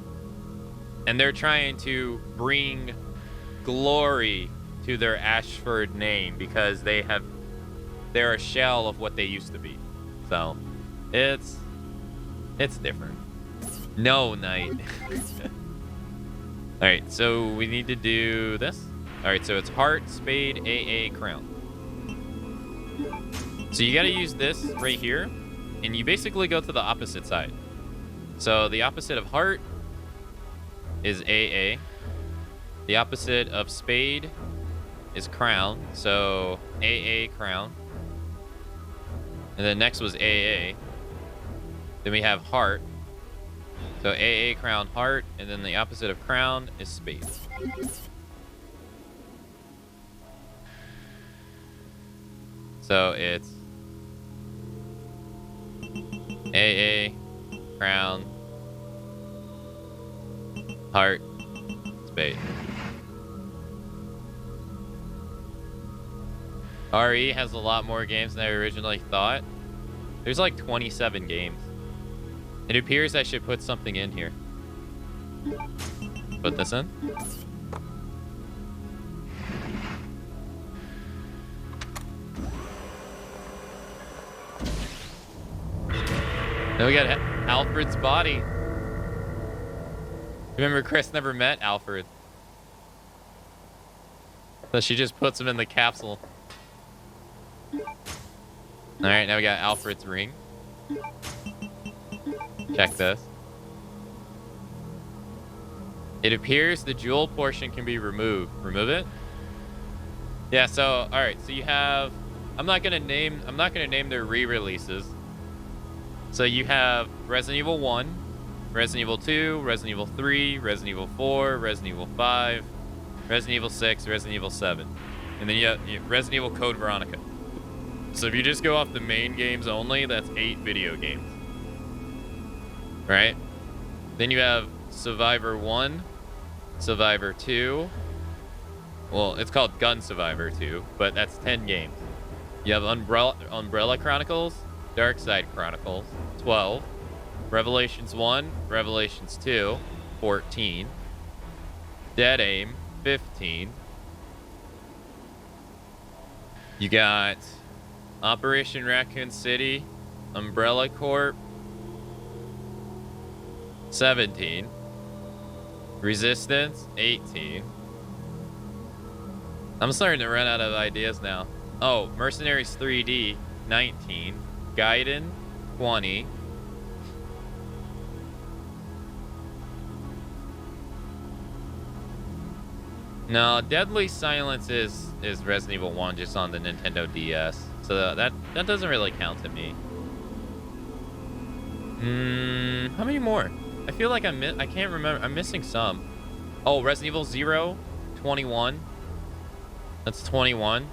and they're trying to bring glory to their Ashford name because they're a shell of what they used to be. So, it's different. No, Knight. Alright, so we need to do this. Alright, so it's heart, spade, AA, crown. So you gotta use this right here, and you basically go to the opposite side. So the opposite of heart is AA. The opposite of spade is crown. So AA, crown. And then next was AA. Then we have heart. So AA, crown, heart. And then the opposite of crown is spade. So it's AA, crown, heart, spade. RE has a lot more games than I originally thought. There's like 27 games. It appears I should put something in here. Put this in. Then we got Alfred's body. Remember, Chris never met Alfred. So she just puts him in the capsule. Alright, now we got Alfred's ring. Check this. It appears the jewel portion can be removed. Remove it? Yeah, so alright, so you have I'm not gonna name their re-releases. So you have Resident Evil 1, Resident Evil 2, Resident Evil 3, Resident Evil 4, Resident Evil 5, Resident Evil 6, Resident Evil 7. And then you have Resident Evil Code Veronica. So if you just go off the main games only, that's 8 video games. Right? Then you have Survivor 1, Survivor 2. Well, it's called Gun Survivor 2, but that's 10 games. You have Umbrella Chronicles, Dark Side Chronicles, 12. Revelations 1, Revelations 2, 14. Dead Aim, 15. You got Operation Raccoon City, Umbrella Corp, 17. Resistance, 18. I'm starting to run out of ideas now. Oh, Mercenaries 3D, 19. Gaiden, 20. No, Deadly Silence is Resident Evil 1 just on the Nintendo DS. So that doesn't really count to me. How many more? I feel like I can't remember. I'm missing some. Oh, Resident Evil 0, 21. That's 21.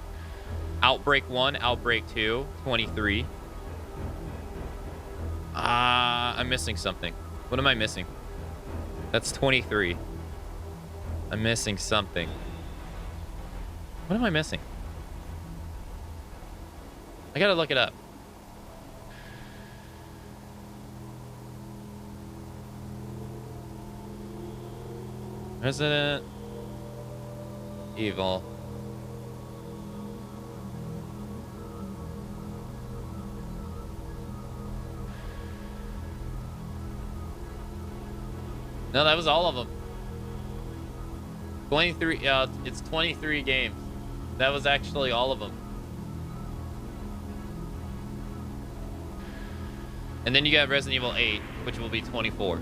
Outbreak 1, Outbreak 2, 23. I'm missing something. What am I missing? That's 23. I'm missing something. What am I missing? I gotta look it up. Resident Evil. No, that was all of them. 23, it's 23 games. That was actually all of them. And then you got Resident Evil 8, which will be 24.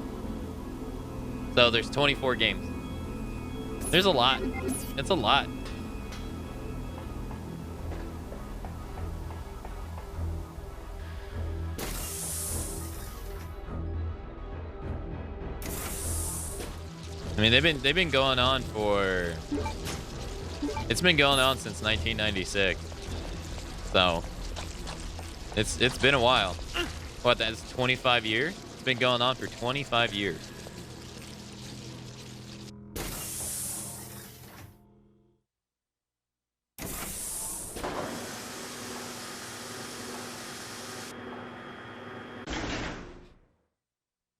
So there's 24 games. There's a lot. It's a lot. I mean, they've been going on for. It's been going on since 1996. So it's been a while. What? That's 25 years. It's been going on for 25 years.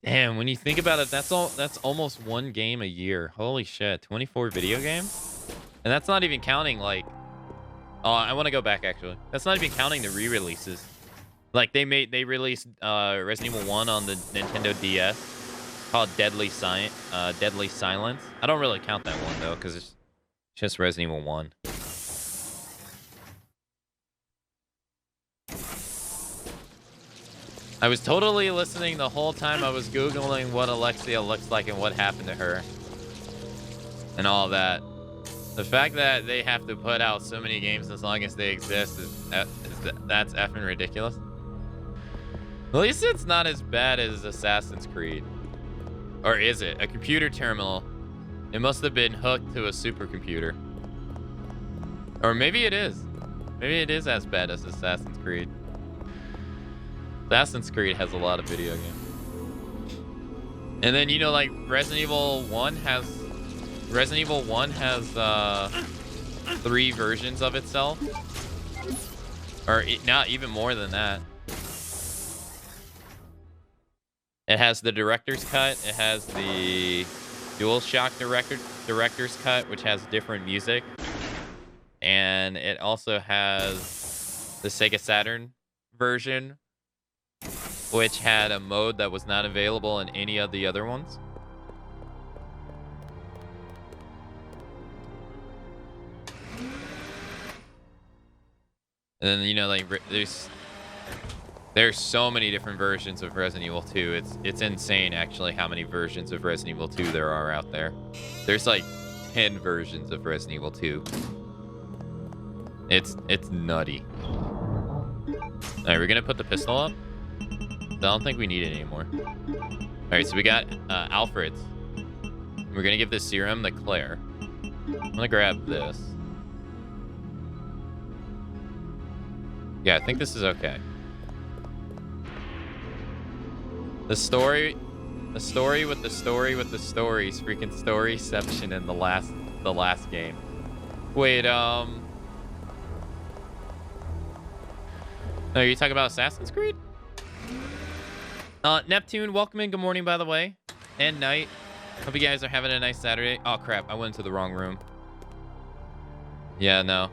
Damn, when you think about it, that's almost one game a year. Holy shit, 24 video games? And that's not even counting like oh, I want to go back actually. That's not even counting the re-releases. Like they released Resident Evil 1 on the Nintendo DS called Deadly Silence. I don't really count that one though cuz it's just Resident Evil 1. I was totally listening the whole time. I was Googling what Alexia looks like and what happened to her. And all that. The fact that they have to put out so many games as long as they exist that's effing ridiculous. At least it's not as bad as Assassin's Creed. Or is it? A computer terminal. It must have been hooked to a supercomputer. Or maybe it is. Maybe it is as bad as Assassin's Creed. Assassin's Creed has a lot of video games. And then, you know, like Resident Evil 1 has 3 versions of itself. Or not even more than that. It has the director's cut. It has the DualShock director's cut, which has different music. And it also has the Sega Saturn version, which had a mode that was not available in any of the other ones. And then, you know, like there's so many different versions of Resident Evil 2. It's insane actually how many versions of Resident Evil 2 there are out there. There's like 10 versions of Resident Evil 2. It's nutty. All right, we're gonna put the pistol up. I don't think we need it anymore. All right, so we got Alfred's. We're gonna give this serum to Claire. I'm gonna grab this. Yeah, I think this is okay. The story with the stories, freaking storyception in the last game. Wait, no, you talking about Assassin's Creed? Neptune, welcome in. Good morning, by the way, and night. Hope you guys are having a nice Saturday. Oh crap, I went into the wrong room. Yeah, no.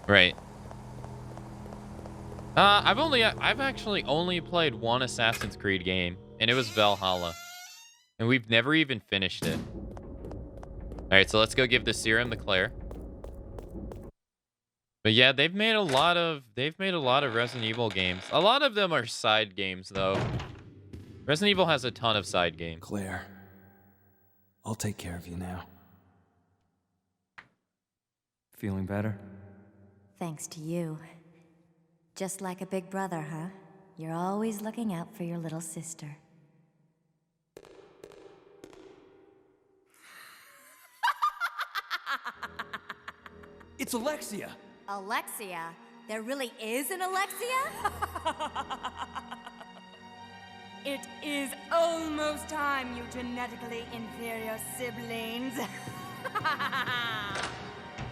Right. I've actually only played one Assassin's Creed game, and it was Valhalla. And we've never even finished it. Alright, so let's go give the serum to Claire. But yeah, they've made a lot of Resident Evil games. A lot of them are side games though. Resident Evil has a ton of side games. Claire, I'll take care of you now. Feeling better? Thanks to you. Just like a big brother, huh? You're always looking out for your little sister. It's Alexia! Alexia? There really is an Alexia? It is almost time, you genetically inferior siblings.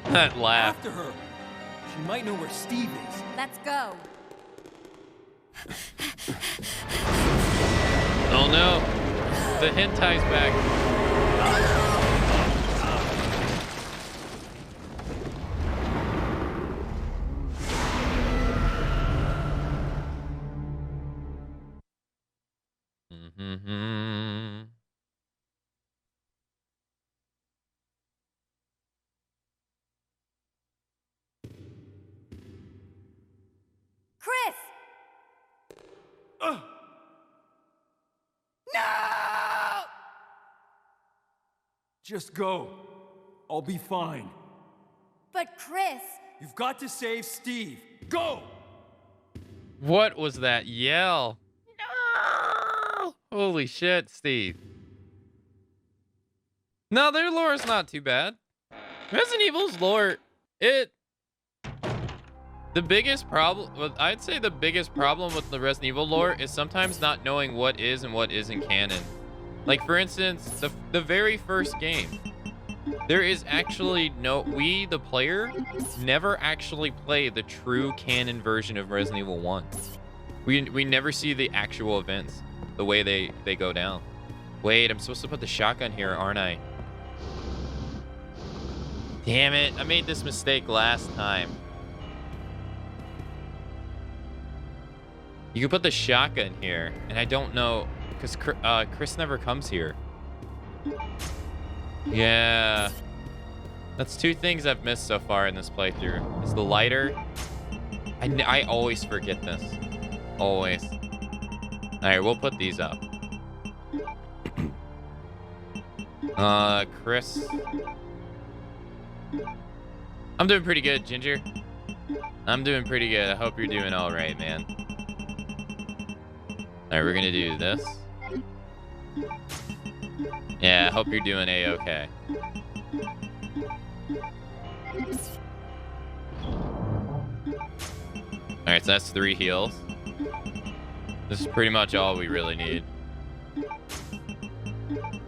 That laugh. After her! She might know where Steve is. Let's go. Oh no. The hentai's back. Chris! No! Just go. I'll be fine. But Chris! You've got to save Steve. Go! What was that yell? No! Holy shit, Steve. No, their lore is not too bad. Resident Evil's lore, the biggest problem, I'd say the biggest problem with the Resident Evil lore is sometimes not knowing what is and what isn't canon. Like, for instance, the very first game. There is actually we, the player, never actually play the true canon version of Resident Evil 1. We never see the actual events, the way they go down. Wait, I'm supposed to put the shotgun here, aren't I? Damn it, I made this mistake last time. You can put the shotgun here, and I don't know, because Chris never comes here. Yeah. That's two things I've missed so far in this playthrough. It's the lighter. I always forget this. Always. All right, we'll put these up. Chris. I'm doing pretty good, Ginger. I'm doing pretty good. I hope you're doing all right, man. All right, we're gonna do this. Yeah, I hope you're doing a-okay. All right, so that's 3 heals. This is pretty much all we really need.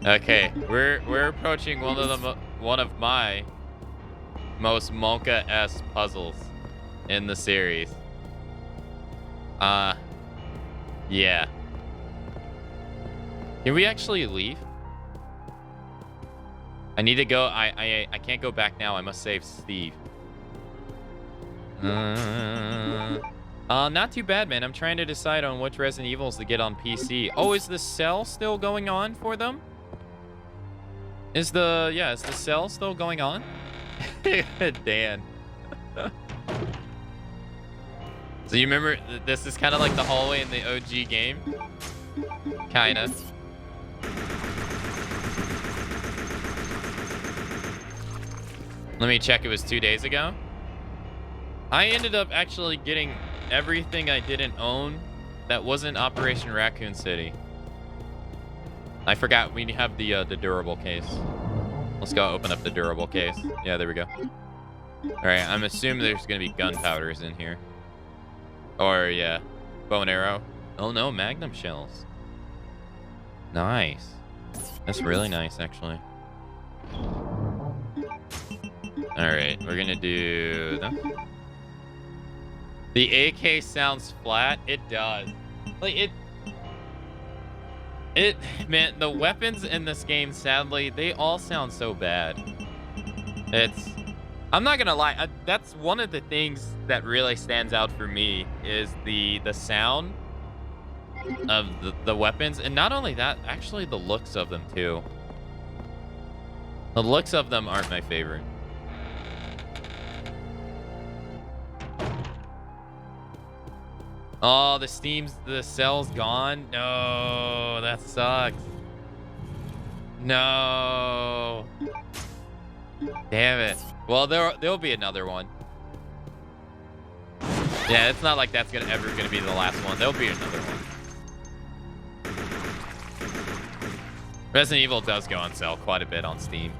Okay, we're approaching one of my most Monka-esque puzzles in the series. Yeah. Can we actually leave? I need to go. I can't go back now. I must save Steve. Not too bad, man. I'm trying to decide on which Resident Evils to get on PC. Oh, is the cell still going on for them? Is the cell still going on? Dan. So you remember, this is kind of like the hallway in the OG game? Kinda. Let me check, it was 2 days ago. I ended up actually getting everything I didn't own that wasn't Operation Raccoon City. I forgot we have the durable case. Let's go open up the durable case. Yeah, there we go. All right, I'm assuming there's gonna be gunpowders in here. Or yeah, bow and arrow. Oh no, magnum shells. Nice. That's really nice, actually. All right, we're gonna do this. The AK sounds flat. It does. Like man, the weapons in this game, sadly, they all sound so bad. I'm not gonna lie, that's one of the things that really stands out for me is the sound of the weapons, and not only that, actually the looks of them too. The looks of them aren't my favorite. Oh, the cell's gone. No, that sucks. No. Damn it. Well, there'll be another one. Yeah, it's not like that's ever gonna be the last one. There'll be another one. Resident Evil does go on sale quite a bit on Steam.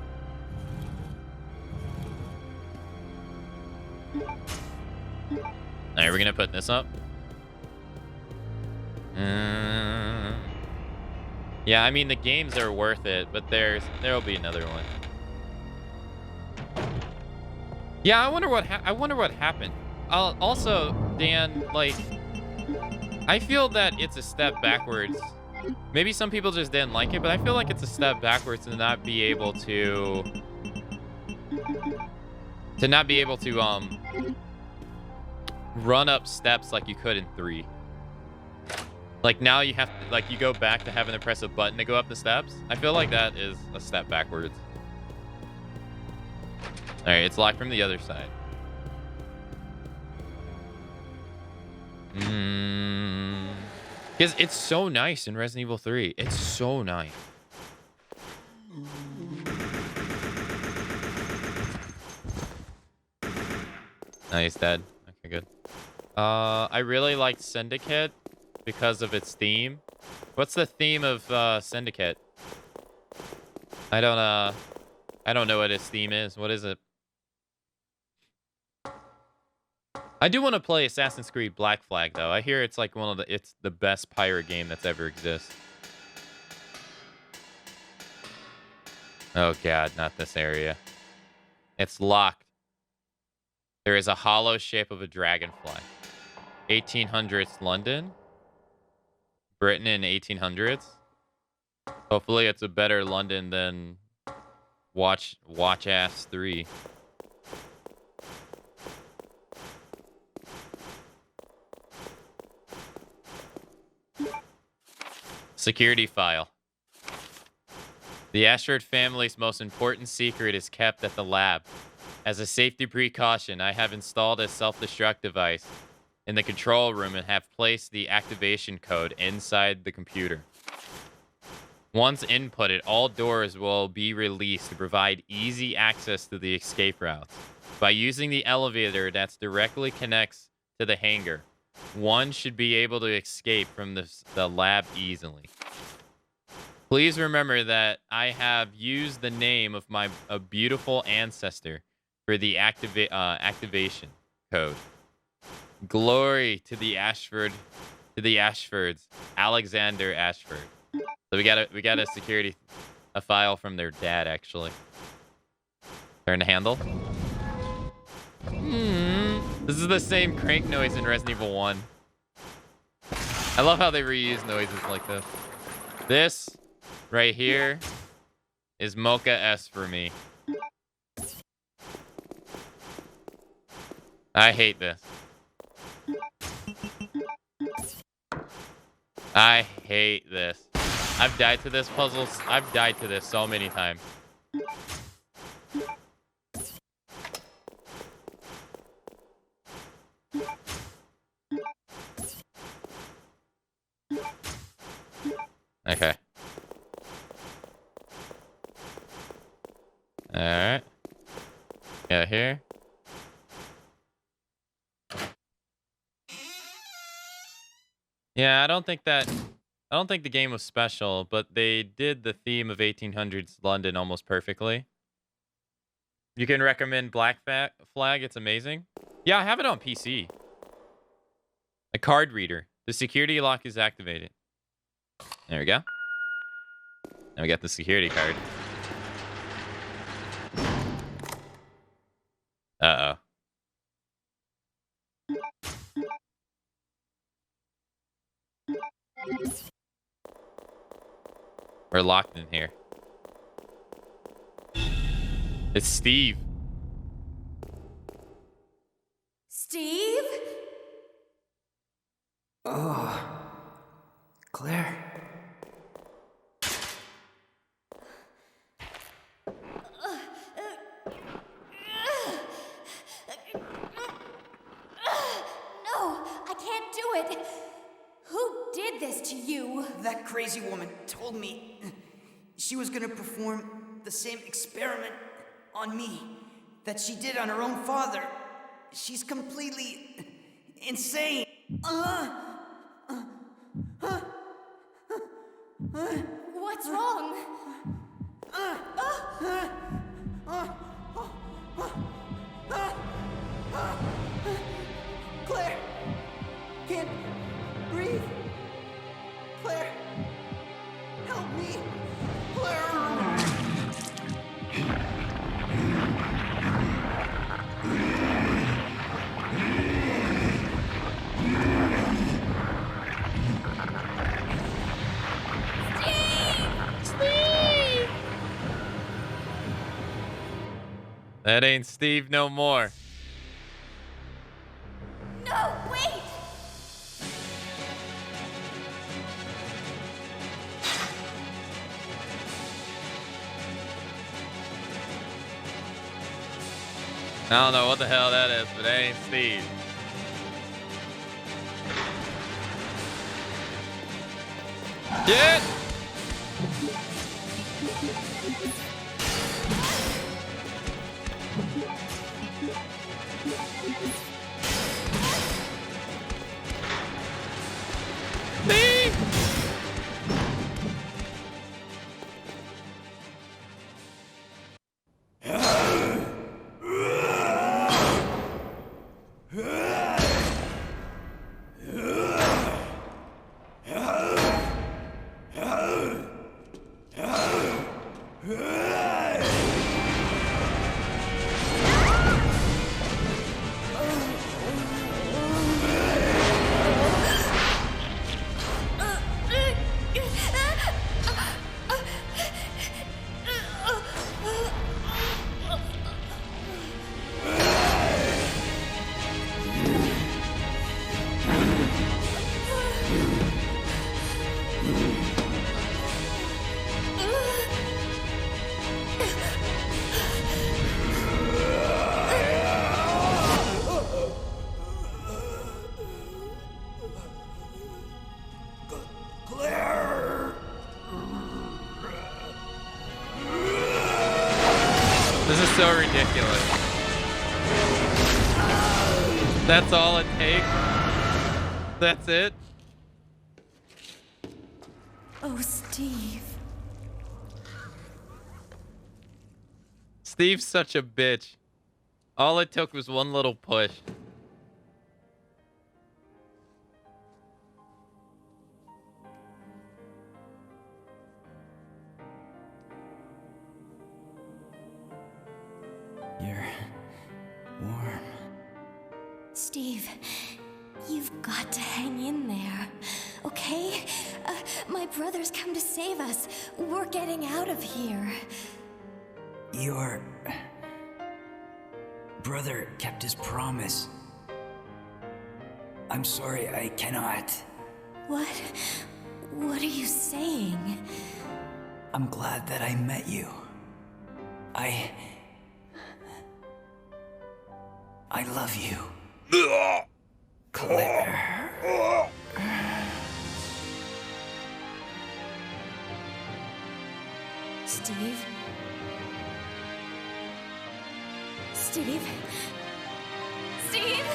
Alright, we're gonna put this up. Yeah, I mean the games are worth it, but there'll be another one. Yeah, I wonder what happened. Also, Dan, like, I feel that it's a step backwards. Maybe some people just didn't like it, but I feel like it's a step backwards to not be able to run up steps like you could in 3. Like now you have to, like, you go back to having to press a button to go up the steps. I feel like that is a step backwards. All right, it's locked from the other side. Because it's so nice in Resident Evil 3. It's so nice. Nice, Dad. Okay, good. I really liked Syndicate because of its theme. What's the theme of Syndicate? I don't know what its theme is. What is it? I do want to play Assassin's Creed Black Flag though. I hear it's like it's the best pirate game that's ever exists. Oh god, not this area. It's locked. There is a hollow shape of a dragonfly. 1800s London. Britain in 1800s. Hopefully it's a better London than Watch Ass 3. Security file. The Ashford family's most important secret is kept at the lab. As a safety precaution, I have installed a self-destruct device in the control room and have placed the activation code inside the computer. Once inputted, all doors will be released to provide easy access to the escape routes. By using the elevator that directly connects to the hangar, one should be able to escape from the lab easily. Please remember that I have used the name of my beautiful ancestor for the activation code. Glory to the Ashfords, Alexander Ashford. So we got a a file from their dad actually. Turn the handle. This is the same crank noise in Resident Evil 1. I love how they reuse noises like this. This right here is Mocha S for me. I hate this. I hate this. I've died to this puzzle. I've died to this so many times. Okay. Alright. Yeah, here. Yeah, I don't think the game was special, but they did the theme of 1800s London almost perfectly. You can recommend Black Flag, it's amazing. Yeah, I have it on PC. A card reader. The security lock is activated. There we go. Now we got the security card. Uh-oh. We're locked in here. It's Steve. Steve? Oh, Claire. No, I can't do it. Who did this to you? That crazy woman told me she was gonna perform the same experiment on me that she did on her own father. She's completely insane. What's wrong? Claire! Can't breathe. Claire! Help me! Claire! That ain't Steve no more. No, wait! I don't know what the hell that is, but that ain't Steve. Get! Steve! so ridiculous. That's all it takes? That's it? Oh, Steve. Steve's such a bitch. All it took was one little push. You're warm. Steve, you've got to hang in there, okay? My brother's come to save us. We're getting out of here. Your brother kept his promise. I'm sorry, I cannot. What? What are you saying? I'm glad that I met you. I love you. Claire. Steve? Steve? Steve?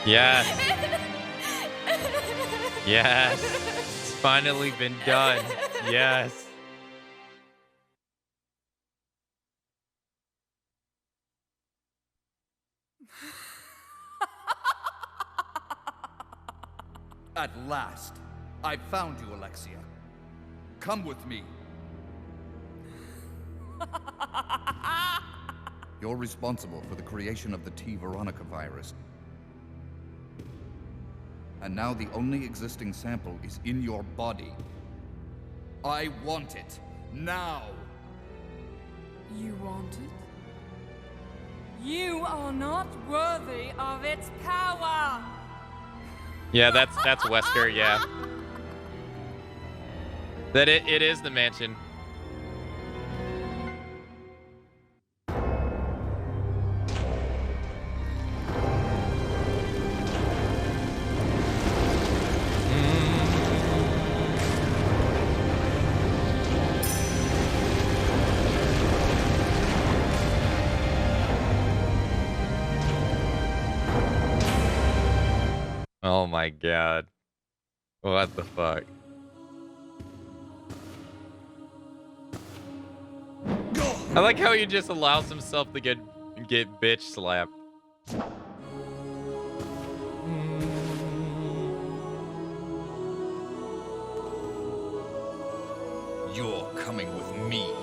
Yes. Yes. It's finally been done. Yes. At last, I found you, Alexia. Come with me. You're responsible for the creation of the T. Veronica virus. And now the only existing sample is in your body. I want it. Now! You want it? You are not worthy of its power! Yeah, that's Wesker, yeah. That it is the mansion. Oh my god. What the fuck? I like how he just allows himself to get bitch slapped. You're coming with me.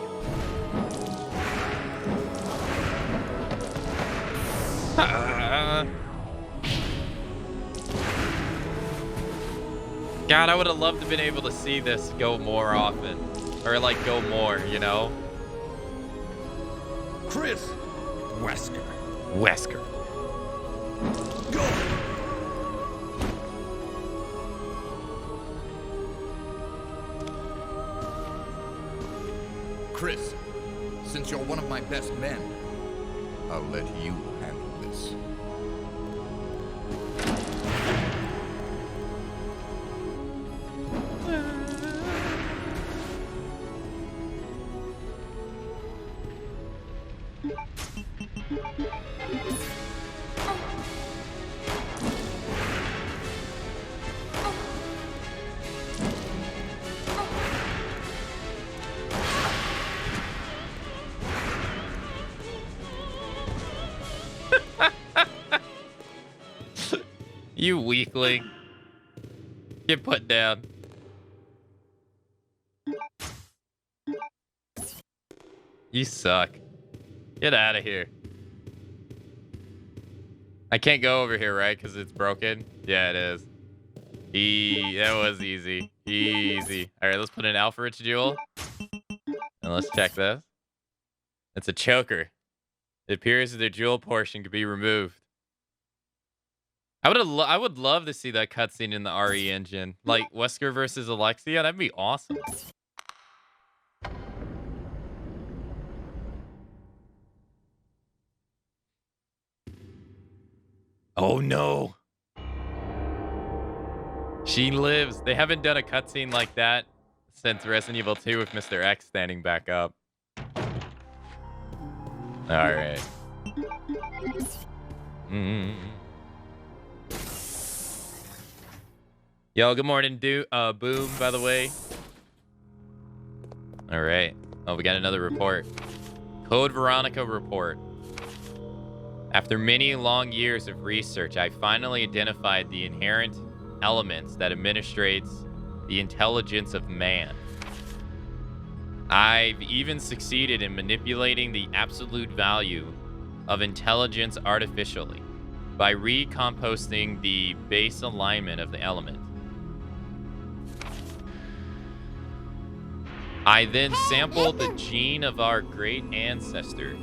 God, I would have loved to been able to see this go more often. Or like go more, you know? Chris! Wesker. Wesker. Go! Chris, since you're one of my best men, I'll let you handle this. You weakling. Get put down. You suck. Get out of here. I can't go over here, right? Because it's broken? Yeah, it is. That was easy. Easy. All right, let's put an Alpha-Rich Jewel. And let's check this. It's a choker. It appears that the jewel portion could be removed. I would love to see that cutscene in the RE engine. Like Wesker versus Alexia. That'd be awesome. Oh no. She lives. They haven't done a cutscene like that since Resident Evil 2 with Mr. X standing back up. All right. Yo, good morning, Boom, by the way. All right. Oh, we got another report. Code Veronica report. After many long years of research, I finally identified the inherent elements that administrates the intelligence of man. I've even succeeded in manipulating the absolute value of intelligence artificially by recomposting the base alignment of the element. I then sampled the gene of our great ancestor,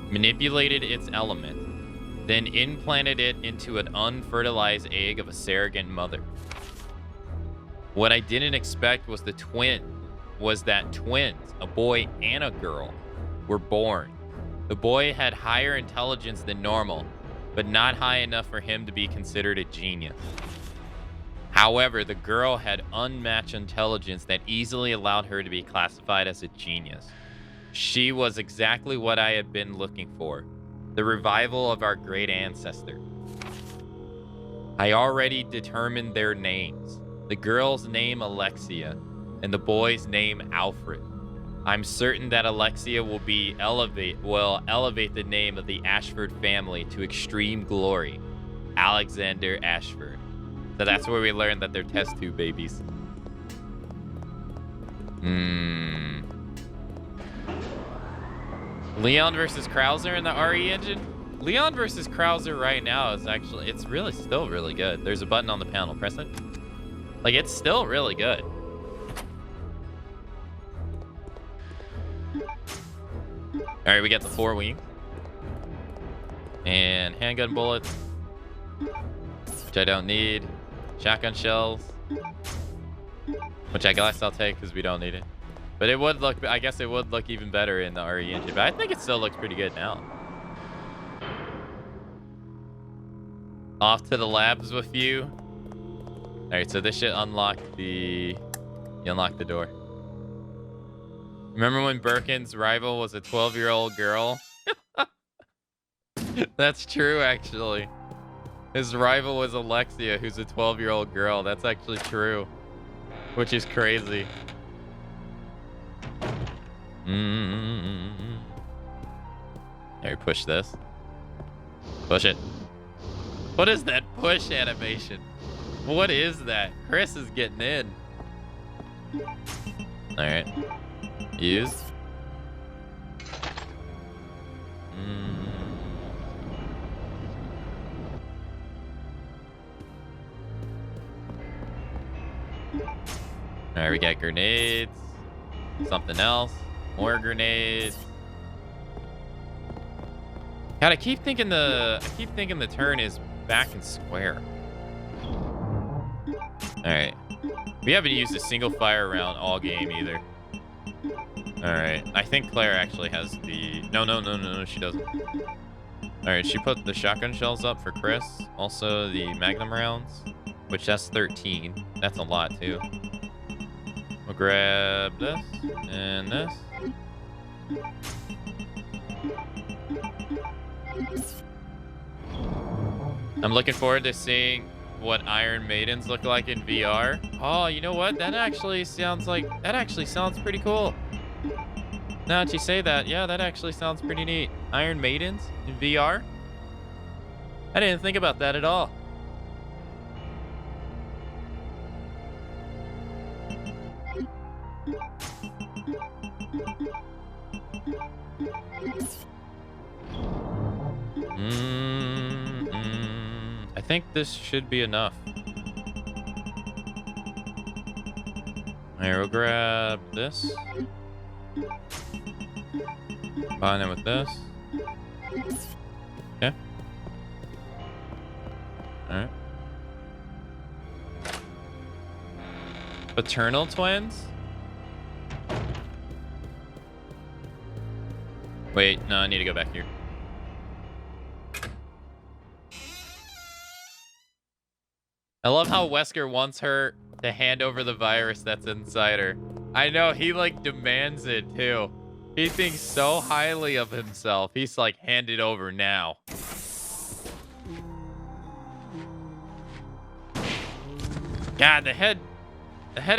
manipulated its element, then implanted it into an unfertilized egg of a surrogate mother. What I didn't expect was that twins, a boy and a girl, were born. The boy had higher intelligence than normal, but not high enough for him to be considered a genius. However, the girl had unmatched intelligence that easily allowed her to be classified as a genius. She was exactly what I had been looking for, the revival of our great ancestor. I already determined their names. The girl's name Alexia, and the boy's name Alfred. I'm certain that Alexia will elevate the name of the Ashford family to extreme glory. Alexander Ashford. So that's where we learned that they're test tube babies. Leon versus Krauser in the RE engine? Leon versus Krauser right now is actually, it's really still really good. There's a button on the panel, press it. Like, it's still really good. All right, we got the 4 wings. And handgun bullets, which I don't need. Shotgun shells, which I guess I'll take because we don't need it. But it would look, I guess it would look even better in the RE engine. But I think it still looks pretty good now. Off to the labs with you. All right, so this should unlock the, you unlock the door. Remember when Birkin's rival was a 12-year-old girl? That's true, actually. His rival was Alexia, who's a 12-year-old girl. That's actually true, which is crazy. Here, push this. Push it. What is that push animation? What is that? Chris is getting in. All right. Use. All right, we got grenades. Something else. More grenades. God, I keep thinking the turn is back and square. All right. We haven't used a single fire round all game either. All right. I think Claire actually has the... No, she doesn't. All right, she put the shotgun shells up for Chris. Also the magnum rounds, which that's 13. That's a lot too. We'll grab this and this. I'm looking forward to seeing what Iron Maidens look like in VR. Oh, you know what? That actually sounds pretty cool. Now that you say that, yeah, that actually sounds pretty neat. Iron Maidens in VR? I didn't think about that at all. I think this should be enough. Here, we'll grab this. Combine it with this. Okay. Alright. Paternal twins? Wait, no, I need to go back here. I love how Wesker wants her to hand over the virus that's inside her. I know, he like demands it too. He thinks so highly of himself. He's like, hand it over now. God, the head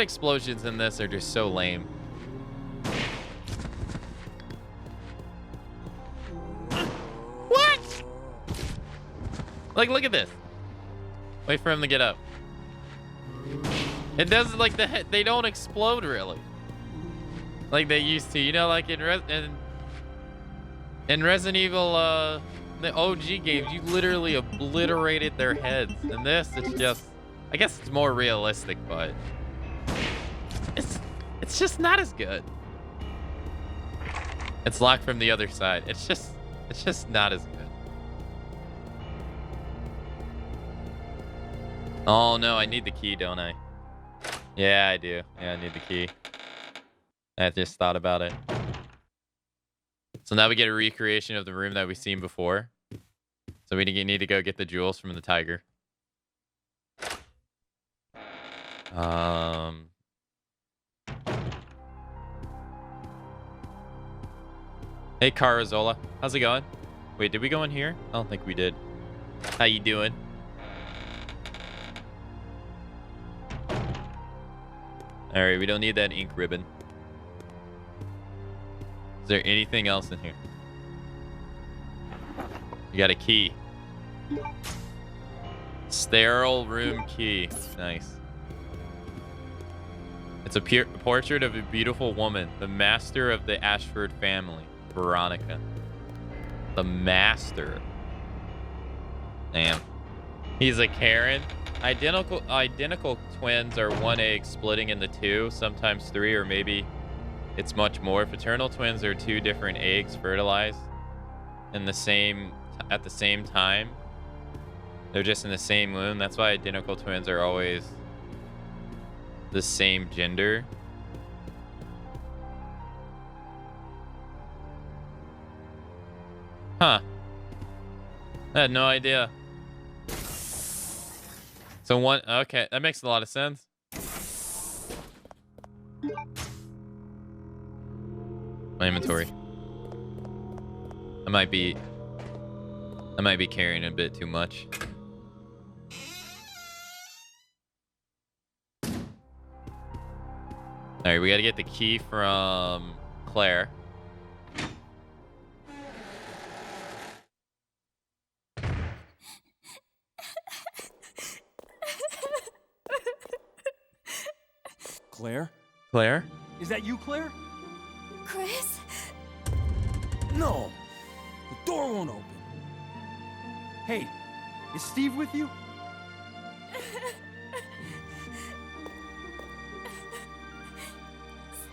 explosions in this are just so lame. What? Like, look at this. Wait for him to get up. It doesn't like the head. They don't explode really, like they used to. You know, like in Resident Evil, the OG games, you literally obliterated their heads. In this, it's just, I guess it's more realistic, but it's just not as good. It's locked from the other side. It's just not as good. Oh no, I need the key, don't I? Yeah, I do. Yeah, I need the key. I just thought about it. So now we get a recreation of the room that we've seen before. So we need to go get the jewels from the tiger. Hey, Carazola. How's it going? Wait, did we go in here? I don't think we did. How you doing? All right, we don't need that ink ribbon. Is there anything else in here? You got a key. Sterile room key. Nice. It's a portrait of a beautiful woman, the master of the Ashford family, Veronica. The master. Damn. He's a Karen. Identical twins are one egg splitting into two, sometimes three, or maybe it's much more. Fraternal twins are two different eggs fertilized at the same time. They're just in the same womb. That's why identical twins are always the same gender. Huh. I had no idea. So one, okay, that makes a lot of sense. My inventory. I might be carrying a bit too much. All right, we got to get the key from Claire. Claire? Claire? Is that you, Claire? Chris? No! The door won't open. Hey, is Steve with you?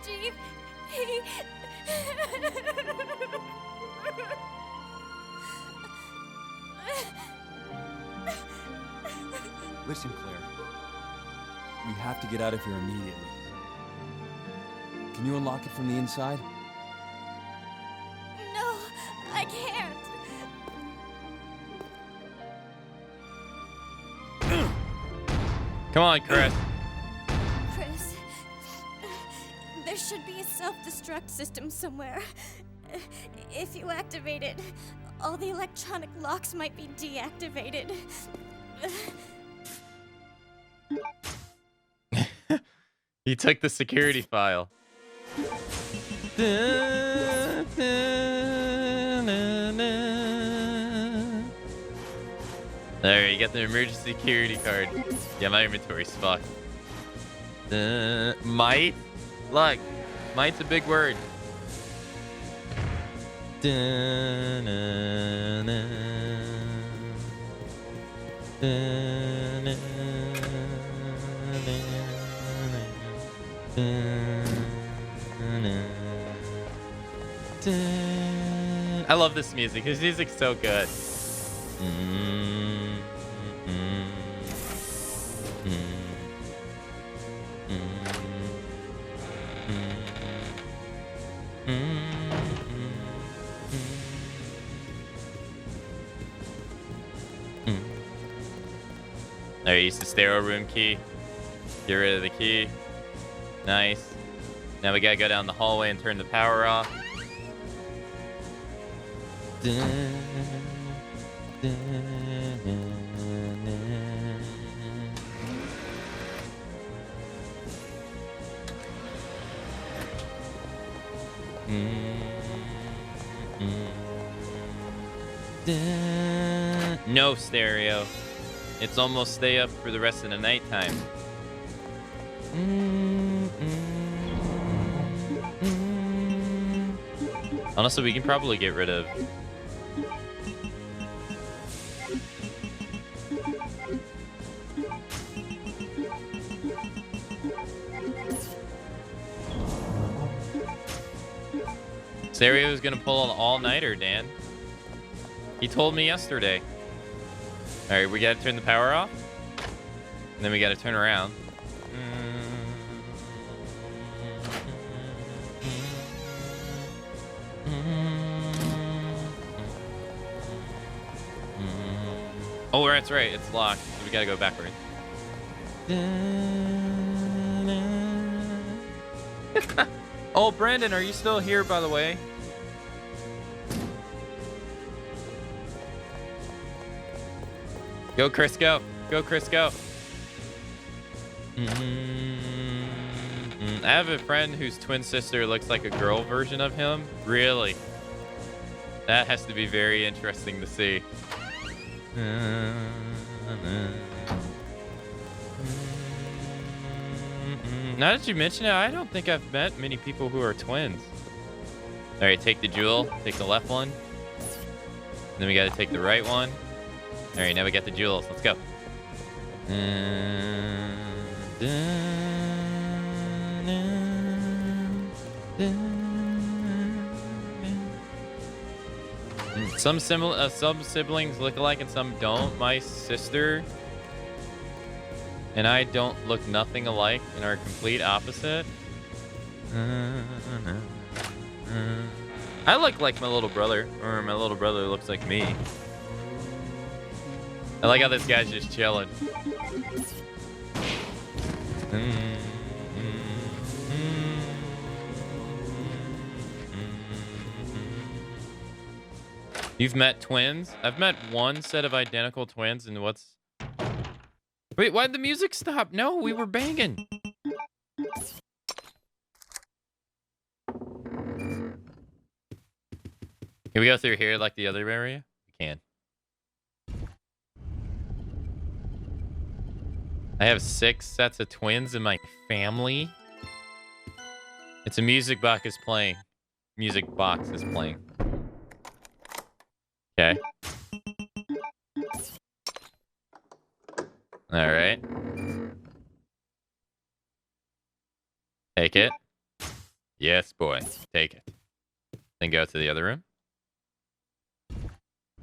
Steve, he... Listen, Claire. We have to get out of here immediately. Can you unlock it from the inside? No, I can't. Come on, Chris. Chris, there should be a self-destruct system somewhere. If you activate it, all the electronic locks might be deactivated. He took the security file. There, you got the emergency security card. Yeah, my inventory's fucked. Might? Look, might's a big word. I love this music. His music's so good. There, use the stereo room key. Get rid of the key. Nice. Now we gotta go down the hallway and turn the power off. No stereo. It's almost stay up for the rest of the nighttime. Honestly, we can probably get rid of... Stereo is gonna pull an all-nighter, Dan. He told me yesterday. Alright, we gotta turn the power off. And then we gotta turn around. Oh, that's right. It's locked. So we gotta go backwards. Oh, Brandon, are you still here, by the way? Go, Chris, go. Go, Chris, go. I have a friend whose twin sister looks like a girl version of him. Really? That has to be very interesting to see. Now that you mention it, I don't think I've met many people who are twins. All right, take the jewel. Take the left one. And then we got to take the right one. All right, now we got the jewels. Let's go. Some siblings look alike and some don't. My sister and I don't look nothing alike and are complete opposite. I look like my little brother, or my little brother looks like me. I like how this guy's just chilling. You've met twins? I've met one set of identical twins, and what's... Wait, why'd the music stop? No, we were banging. Can we go through here like the other area? We can. I have 6 sets of twins in my family. It's a music box is playing. Music box is playing. Okay. All right. Take it. Yes, boy. Take it. Then go to the other room.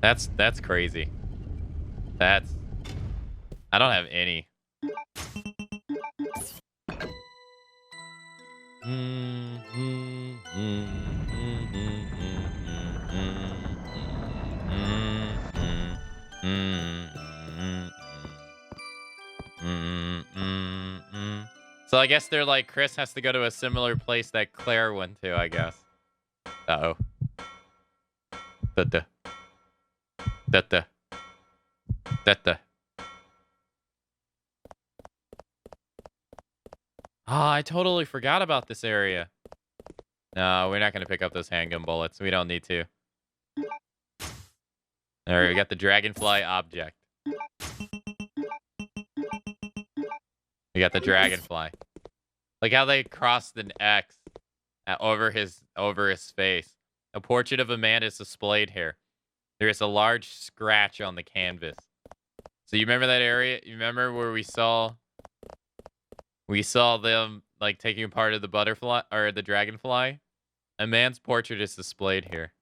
That's crazy. I don't have any. So I guess they're like, Chris has to go to a similar place that Claire went to, I guess. Uh-oh. Da-da. Da-da. Da-da. Ah, I totally forgot about this area. No, we're not going to pick up those handgun bullets. We don't need to. All right, we got the dragonfly object. We got the dragonfly. Like how they crossed an X over his face. A portrait of a man is displayed here. There is a large scratch on the canvas. So you remember that area? You remember where we saw them like taking part of the butterfly or the dragonfly? A man's portrait is displayed here.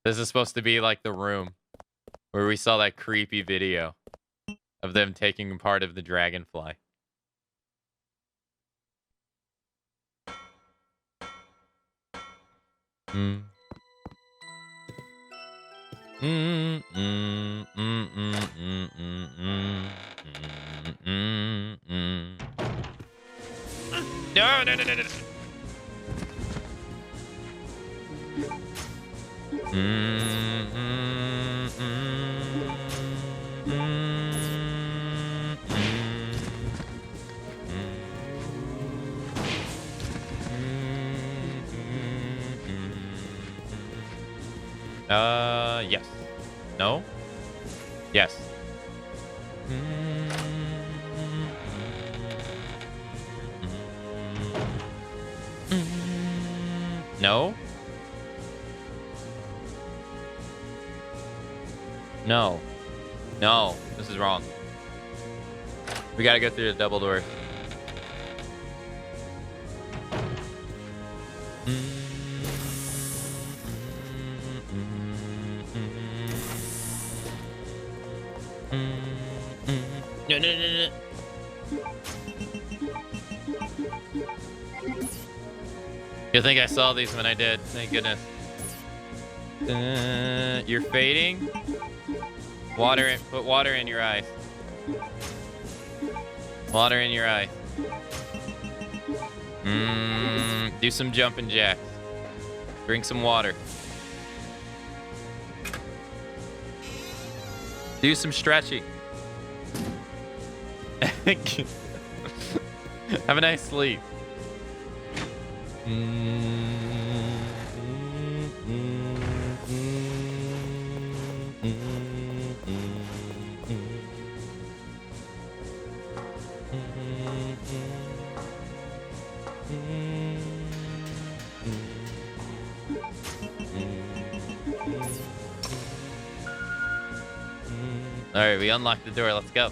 This is supposed to be like the room where we saw that creepy video of them taking part of the dragonfly. No. Yes. No? Yes. No? No. No. This is wrong. We gotta go through the double doors. No, no, no, no. You think I saw these when I did? Thank goodness. You're fading. Water in, put water in your eyes. Water in your eyes. Do some jumping jacks. Drink some water. Do some stretching. Have a nice sleep. All right, we unlocked the door. Let's go.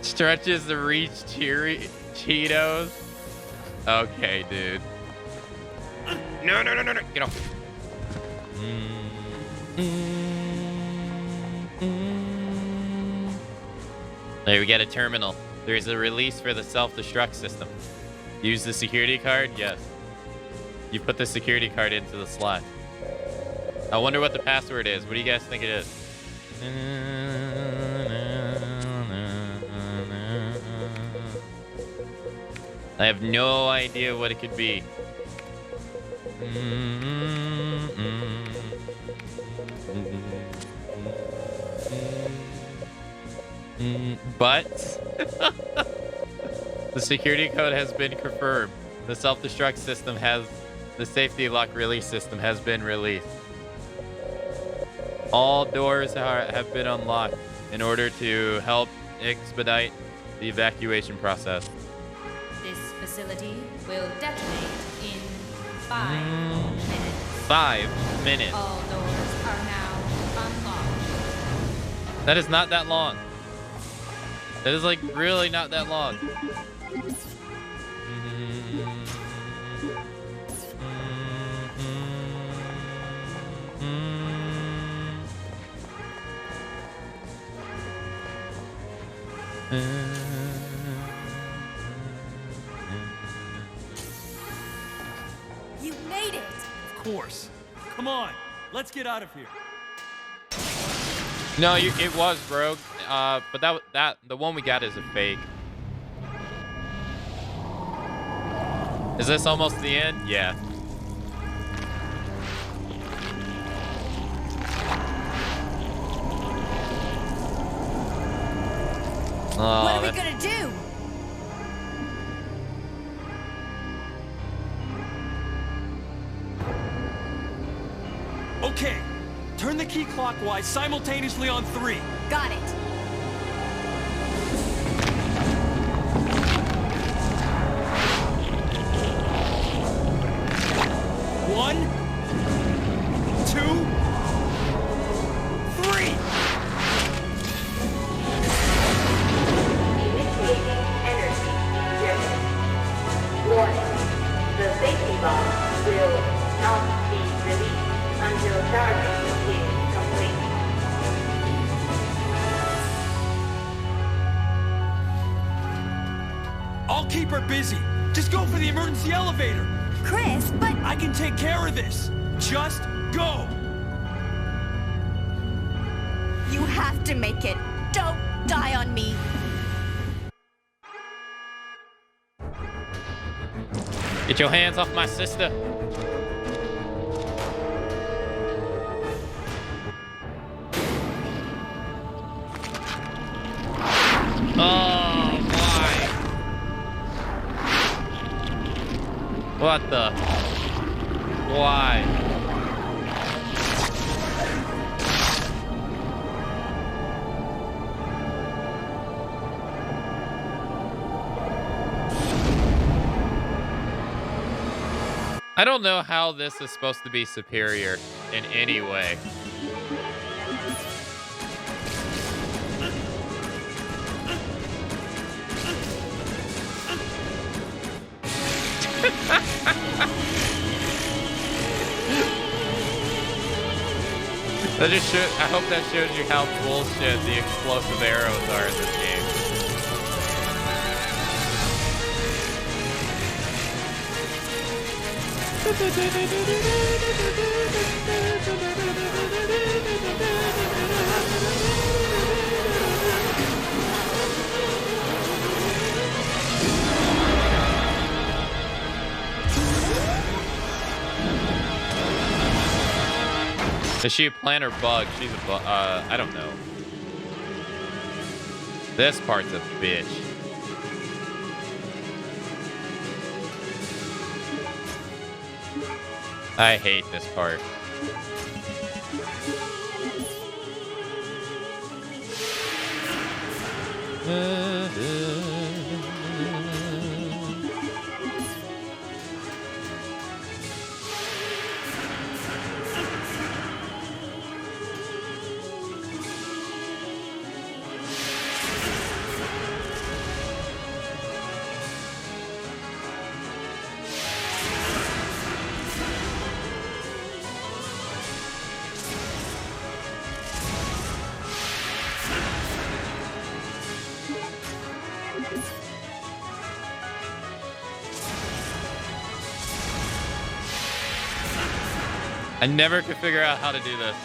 Stretches the reach Cheetos. Okay, dude. No, no, no, no, no. Get off. There, we get a terminal. There's a release for the self-destruct system. Use the security card? Yes. You put the security card into the slot. I wonder what the password is. What do you guys think it is? I have no idea what it could be. But the security code has been confirmed. The self-destruct system has, the safety lock release system has been released. All doors have been unlocked in order to help expedite the evacuation process. This facility will detonate in 5 minutes. 5 minutes. All doors are now unlocked. That is not that long. That is like really not that long. You made it! Of course. Come on, let's get out of here. No, it was broke. But the one we got is a fake. Is this almost the end? Yeah. Oh, What are we gonna do? Okay, turn the key clockwise simultaneously on 3. Got it. One, 2, 3. Initiating energy injection. Warning. The safety lock will not be released until charging is complete. I'll keep her busy. Just go for the emergency elevator. Chris, but I can take care of this. Just go. you have to make it. Don't die on me. Get your hands off my sister. What the? Why? I don't know how this is supposed to be superior in any way. That just shows, I hope that shows you how bullshit the explosive arrows are in this game. Is she a plant or bug? She's a bug. I don't know. This part's a bitch. I hate this part. I never could figure out how to do this.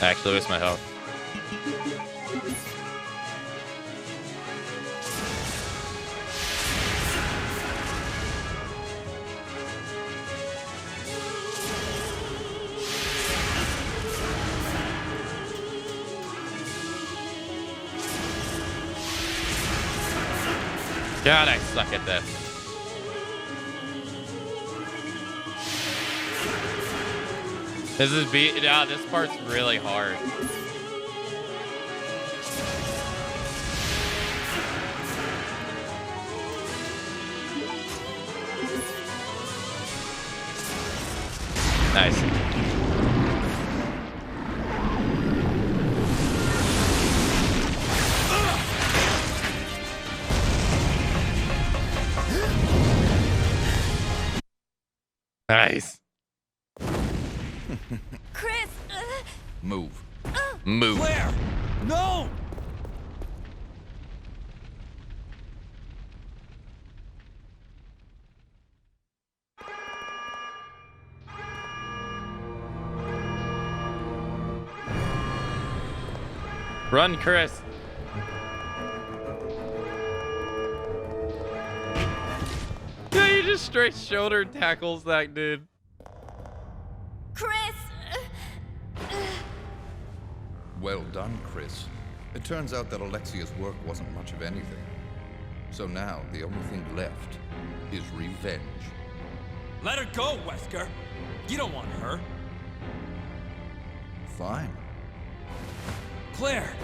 Actually, where's my health? God, I suck at this. This part's really hard. Nice. Nice. Chris! Move. Move. Claire! No! Run, Chris. Yeah, you just straight shoulder tackles that dude. Chris! Well done, Chris. It turns out that Alexia's work wasn't much of anything. So now, the only thing left is revenge. Let her go, Wesker. You don't want her. Fine. Claire!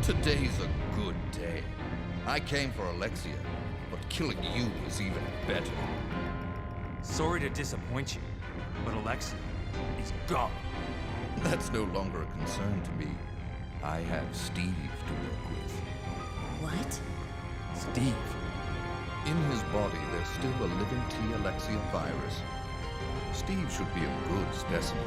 Today's a good day. I came for Alexia, but killing you is even better. Sorry to disappoint you, but Alexia is gone. That's no longer a concern to me. I have Steve to work with. What? Steve. In his body, there's still a living T. Alexia virus. Steve should be a good specimen.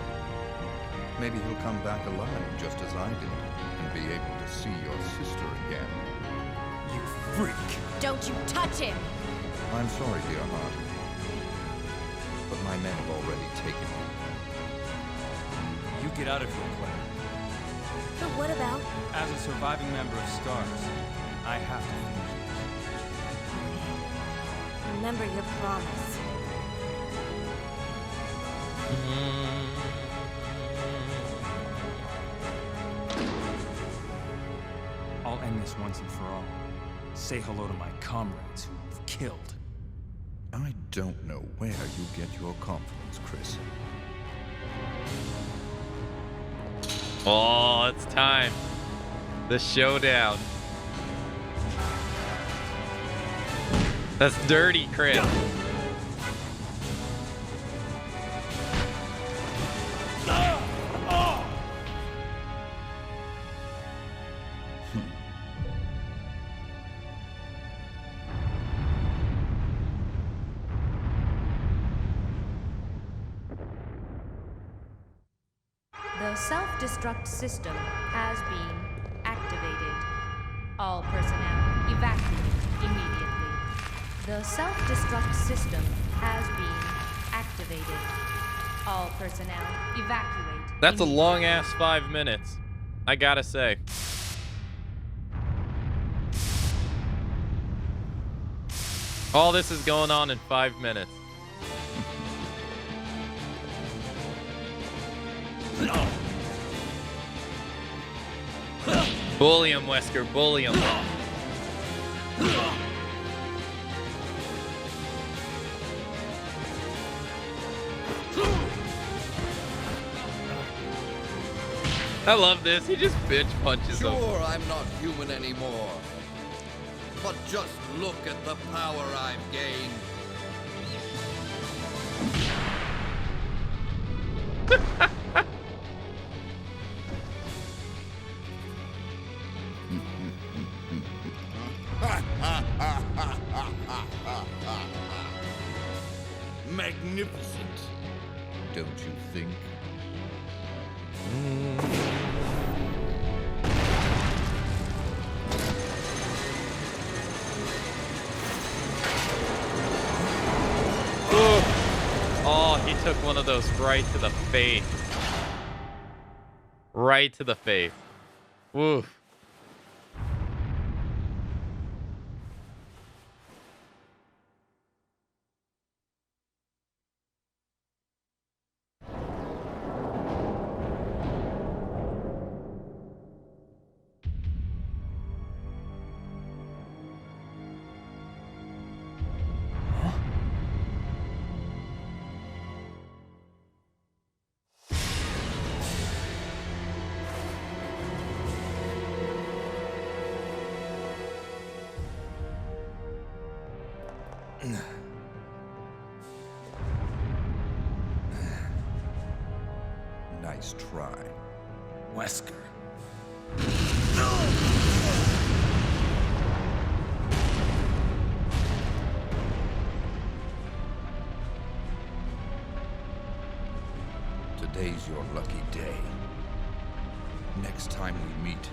Maybe he'll come back alive just as I did, and be able to see your sister again. You freak! Don't you touch him! I'm sorry, dear heart. But my men have already taken him. You get out of here, Claire. But what about? As a surviving member of STARS, I have to finish this. Remember your promise. this once and for all. Say hello to my comrades who you've killed. I don't know where you get your confidence, Chris. Oh, it's time. The showdown. That's dirty, Chris. The self-destruct system has been activated. All personnel evacuate immediately. The self-destruct system has been activated. All personnel evacuate. That's a long ass 5 minutes. I gotta say. All this is going on in 5 minutes. Bully him, Wesker, bully him. I love this. He just bitch punches him. Sure, I'm not human anymore. But just look at the power I've gained. Magnificent, don't you think? Oh, he took one of those right to the face. Right to the face. Woof. Nice try. Wesker. Today's your lucky day. Next time we meet,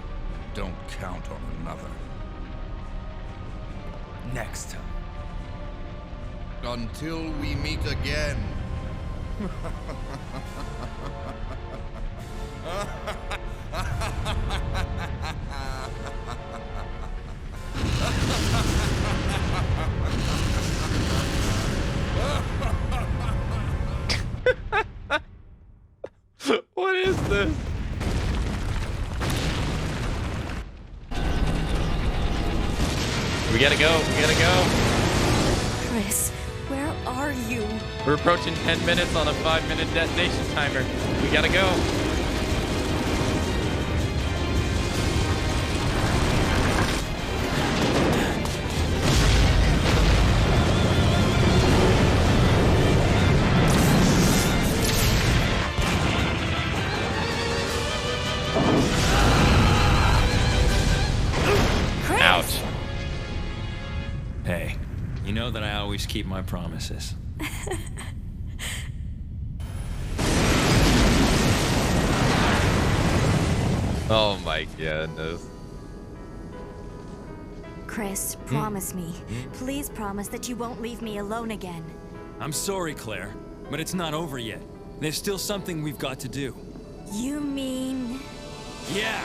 don't count on another. Next time. Until we meet again. What is this? We gotta go. We gotta go. Chris, where are you? We're approaching 10 minutes on a 5-minute detonation timer. We gotta go. Ouch. Hey, you know that I always keep my promises. Oh my goodness. Chris, promise me. Please promise that you won't leave me alone again. I'm sorry, Claire, but it's not over yet. There's still something we've got to do. You mean... Yeah,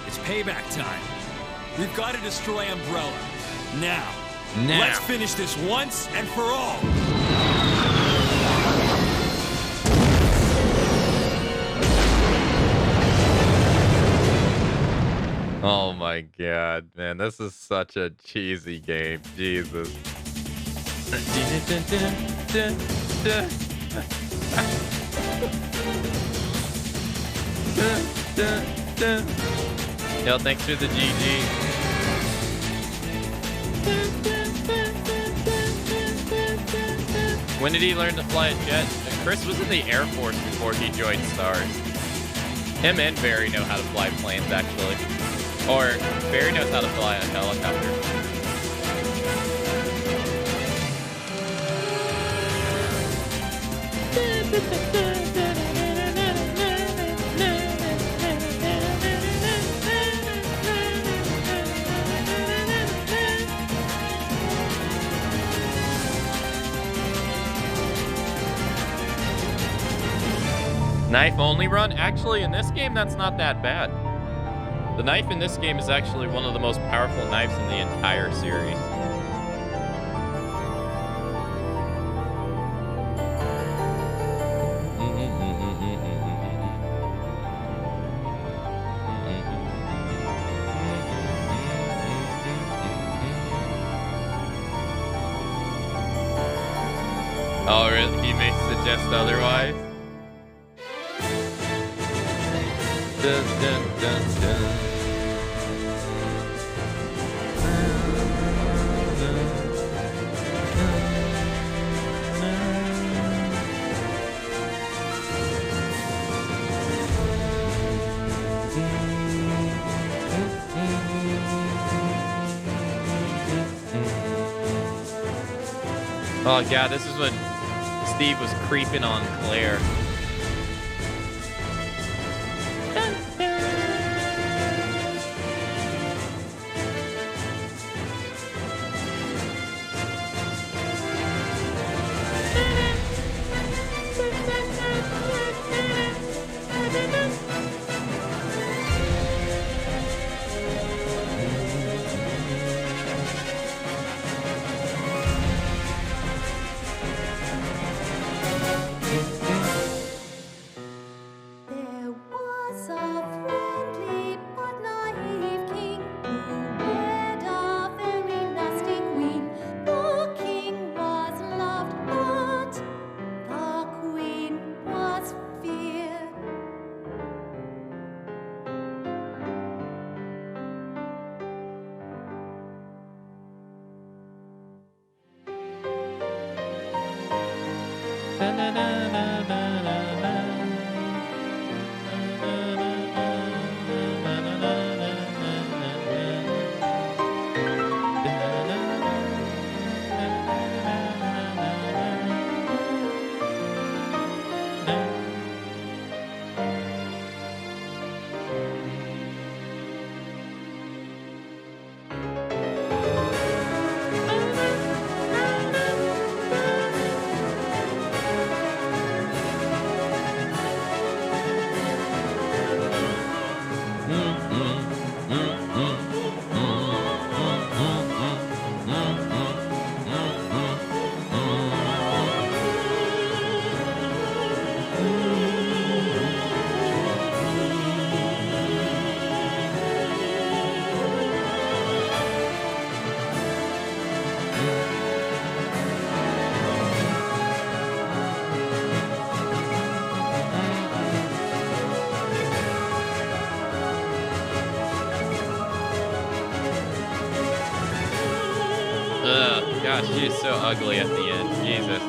it's payback time. We've got to destroy Umbrella. Now. Let's finish this once and for all. Oh my god, man, this is such a cheesy game. Jesus. Yo, thanks for the GG. When did he learn to fly a jet? Chris was in the Air Force before he joined STARS. Him and Barry know how to fly planes, actually. Or Barry knows how to fly a helicopter. Knife only run? Actually, in this game, that's not that bad. The knife in this game is actually one of the most powerful knives in the entire series. Oh, really? He may suggest otherwise? Dun, dun, dun, dun. Oh god, this is when Steve was creeping on Claire. There was a friendly but naive king who wed a very nasty queen. The king was loved, but the queen was feared. Ugh, gosh, she's so ugly at the end. Jesus.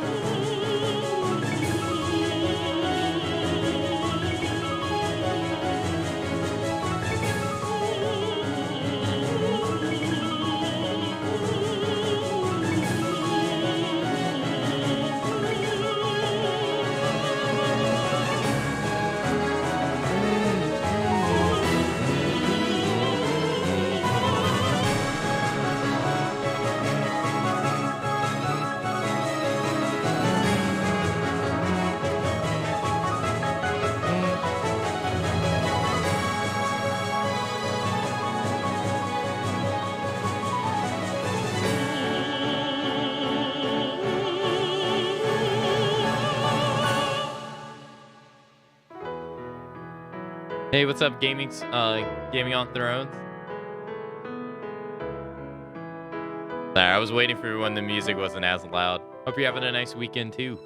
Hey, what's up, Gaming on Thrones? Sorry, I was waiting for when the music wasn't as loud. Hope you're having a nice weekend too.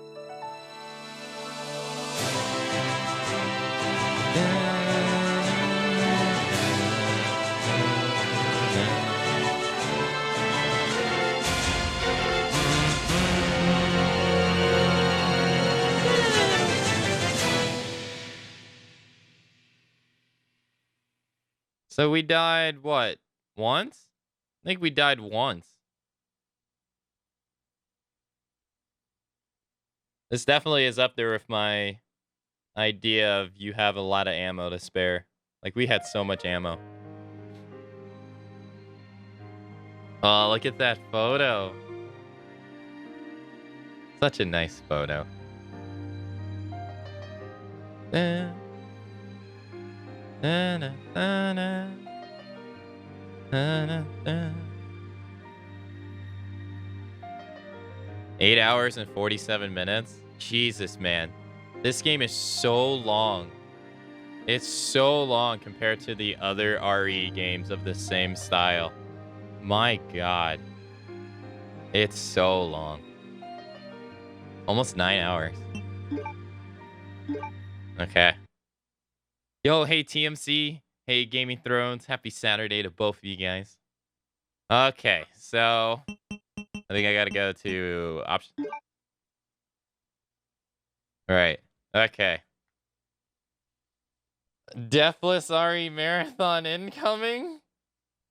So we died, what, once? I think we died once. This definitely is up there with my idea of you have a lot of ammo to spare. Like, we had so much ammo. Oh, look at that photo. Such a nice photo. Da, da, da, da, da. Da, da, da. 8 hours and 47 minutes? Jesus, man. This game is so long. It's so long compared to the other RE games of the same style. My God. It's so long. Almost 9 hours. Okay. Yo, hey TMC. Hey Gaming Thrones. Happy Saturday to both of you guys. Okay, so I think I gotta go to option. Right. Okay. Deathless RE Marathon incoming.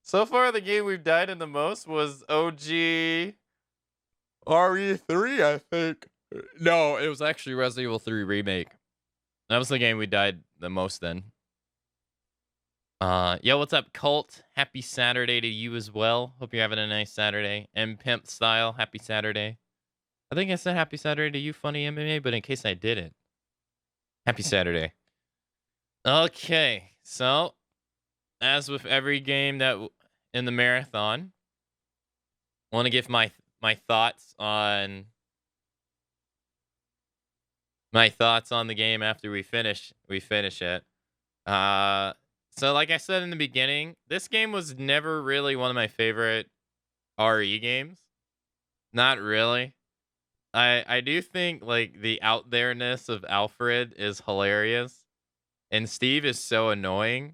So far, the game we've died in the most was OG RE3, I think. No, it was actually Resident Evil 3 Remake. That was the game we died the most then. Yo, what's up, Cult? Happy Saturday to you as well. Hope you're having a nice Saturday. M Pimp Style, happy Saturday. I think I said happy Saturday to you, Funny MMA, but in case I didn't. Happy Saturday. Okay, so as with every game that in the marathon, I want to give my thoughts on the game after we finish it. So like I said in the beginning, this game was never really one of my favorite RE games. Not really. I do think like the out there-ness of Alfred is hilarious. And Steve is so annoying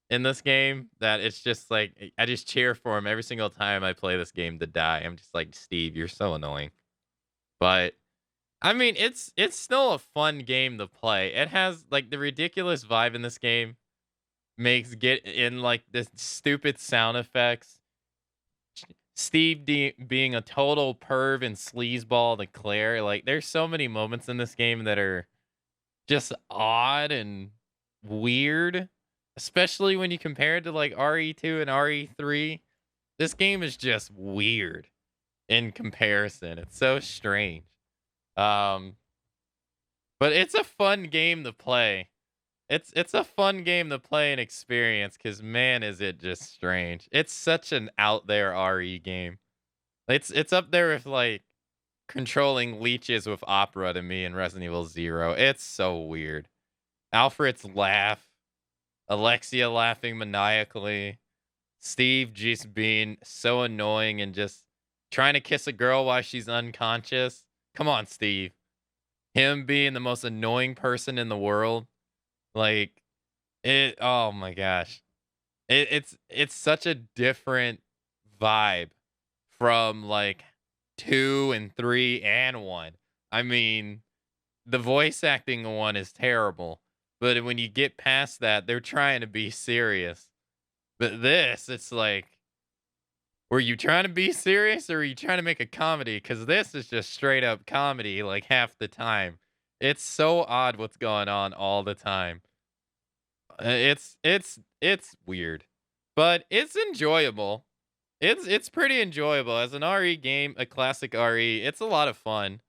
in this game that it's just like I just cheer for him every single time I play this game to die. I'm just like, Steve, you're so annoying. But I mean, it's still a fun game to play. It has like the ridiculous vibe in this game makes get in like this stupid sound effects. Steve being a total perv and sleazeball to Claire. Like, there's so many moments in this game that are just odd and weird, especially when you compare it to like RE2 and RE3. This game is just weird in comparison. It's so strange. But it's a fun game to play. It's a fun game to play and experience because, man, is it just strange. It's such an out there RE game. It's up there with like controlling leeches with Opera to me in Resident Evil 0. It's so weird. Alfred's laugh, Alexia laughing maniacally, Steve just being so annoying and just trying to kiss a girl while she's unconscious. Come on, Steve. Him being the most annoying person in the world. Like, oh my gosh. It's such a different vibe from like 2 and 3 and 1. I mean, the voice acting in 1 is terrible, but when you get past that, they're trying to be serious. But this, it's like, were you trying to be serious or are you trying to make a comedy? Because this is just straight up comedy like half the time. It's so odd what's going on all the time. It's weird, but it's enjoyable. It's pretty enjoyable as an RE game, a classic RE. It's a lot of fun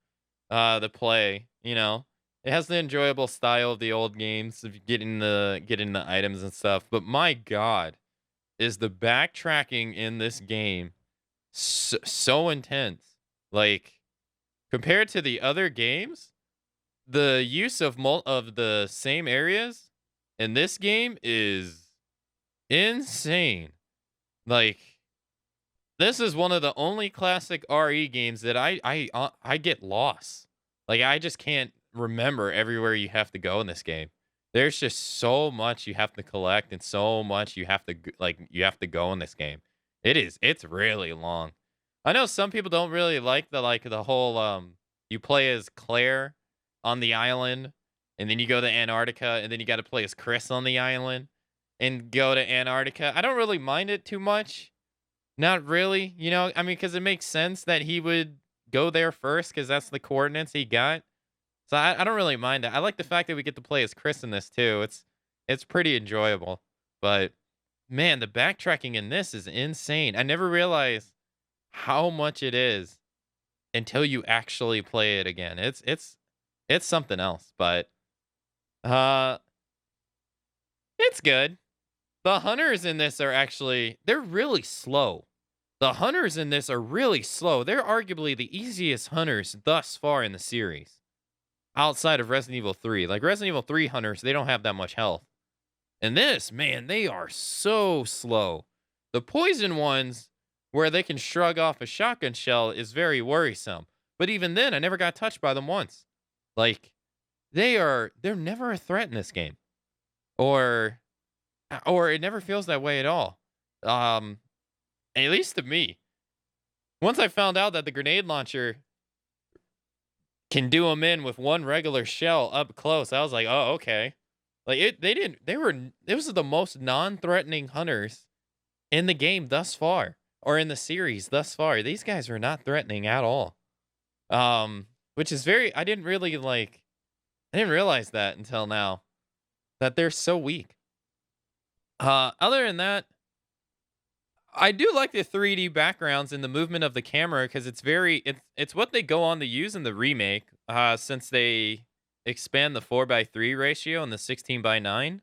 to play. You know, it has the enjoyable style of the old games of getting the items and stuff. But my God, is the backtracking in this game so intense? Like, compared to the other games, the use of the same areas in this game is insane. Like, This is one of the only classic RE games that I get lost. Like I just can't remember everywhere you have to go in this game. There's just so much you have to collect and so much you have to you have to go in this game. It's really long. I know some people don't really like the whole you play as Claire on the island and then you go to Antarctica and then you got to play as Chris on the island and go to Antarctica. I don't really mind it too much. Not really, you know, I mean, because it makes sense that he would go there first because that's the coordinates he got. So I don't really mind it. I like the fact that we get to play as Chris in this too. It's pretty enjoyable. But man, the backtracking in this is insane. I never realized how much it is until you actually play it again. It's something else. But uh, it's good. The hunters in this are actually they're really slow. The hunters in this are really slow. They're arguably the easiest hunters thus far in the series. Outside of Resident Evil 3. Like Resident Evil 3 hunters, they don't have that much health. And this, man, they are so slow. The poison ones, where they can shrug off a shotgun shell, is very worrisome. But even then, I never got touched by them once. Like, they're never a threat in this game. Or it never feels that way at all. At least to me. Once I found out that the grenade launcher can do them in with one regular shell up close, I was like, oh, okay. Like it was the most non-threatening hunters in the game thus far, or in the series thus far. These guys are not threatening at all. Which is I didn't realize that until now, that they're so weak. Other than that, I do like the 3D backgrounds and the movement of the camera because it's what they go on to use in the remake. Since they expand the 4:3 ratio and the 16:9,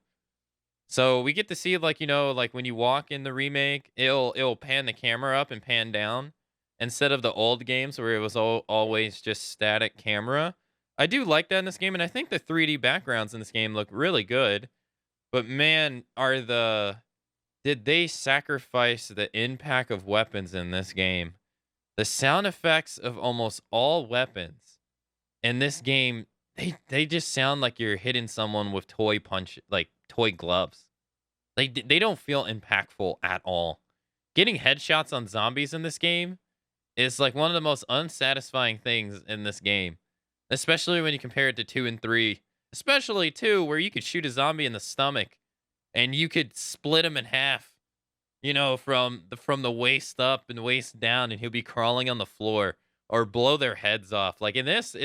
so we get to see like when you walk in the remake, it'll pan the camera up and pan down instead of the old games where it was always just static camera. I do like that in this game, and I think the 3D backgrounds in this game look really good. But man, did they sacrifice the impact of weapons in this game? The sound effects of almost all weapons in this game, they just sound like you're hitting someone with toy gloves. They don't feel impactful at all. Getting headshots on zombies in this game is like one of the most unsatisfying things in this game, especially when you compare it to 2 and 3. Especially 2, where you could shoot a zombie in the stomach and you could split him in half, from the waist up and waist down, and he'll be crawling on the floor, or blow their heads off. Like in this,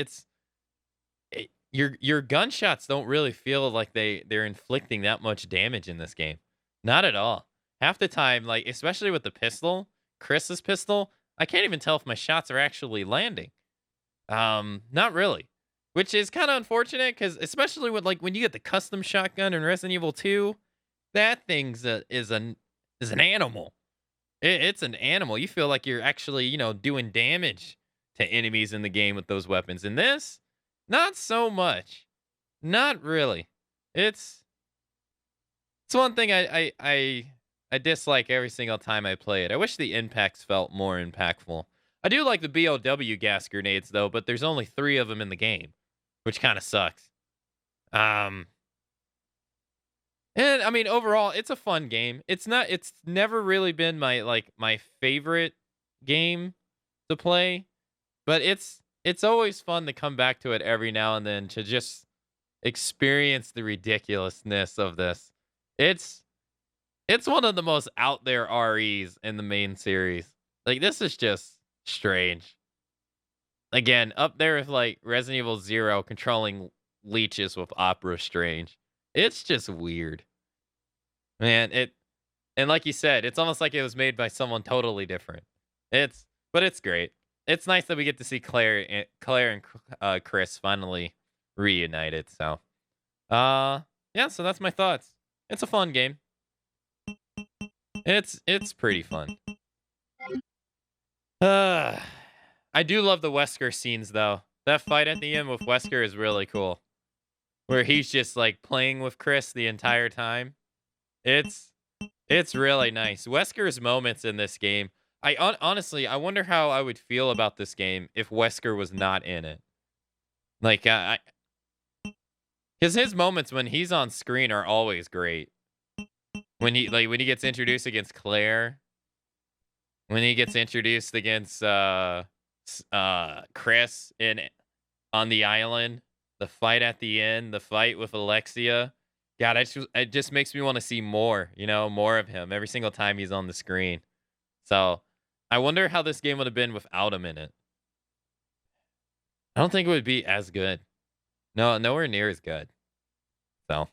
your gunshots don't really feel like they're inflicting that much damage in this game. Not at all. Half the time, like especially with the pistol, Chris's pistol, I can't even tell if my shots are actually landing. Not really. Which is kind of unfortunate because especially with when you get the custom shotgun in Resident Evil 2, that thing's is an animal. It's an animal. You feel like you're actually, doing damage to enemies in the game with those weapons. In this, not so much. Not really. It's one thing I dislike every single time I play it. I wish the impacts felt more impactful. I do like the BOW gas grenades though, but there's only 3 of them in the game, which kind of sucks. And I mean, overall, it's a fun game. It's never really been my favorite game to play, but it's always fun to come back to it every now and then to just experience the ridiculousness of this. It's one of the most out there REs in the main series. Like this is just strange. Again, up there with Resident Evil 0 controlling leeches with Opera Strange. It's just weird. Man, and like you said, it's almost like it was made by someone totally different. But it's great. It's nice that we get to see Claire and Chris finally reunited. So, yeah, so that's my thoughts. It's a fun game. It's pretty fun. I do love the Wesker scenes though. That fight at the end with Wesker is really cool. Where he's just playing with Chris the entire time. It's really nice. Wesker's moments in this game, Honestly, I wonder how I would feel about this game if Wesker was not in it. Like, because his moments when he's on screen are always great. When he gets introduced against Claire, when he gets introduced against Chris on the island, the fight at the end, the fight with Alexia. God, it just makes me want to see more, more of him every single time he's on the screen. So, I wonder how this game would have been without him in it. I don't think it would be as good. No, nowhere near as good. So,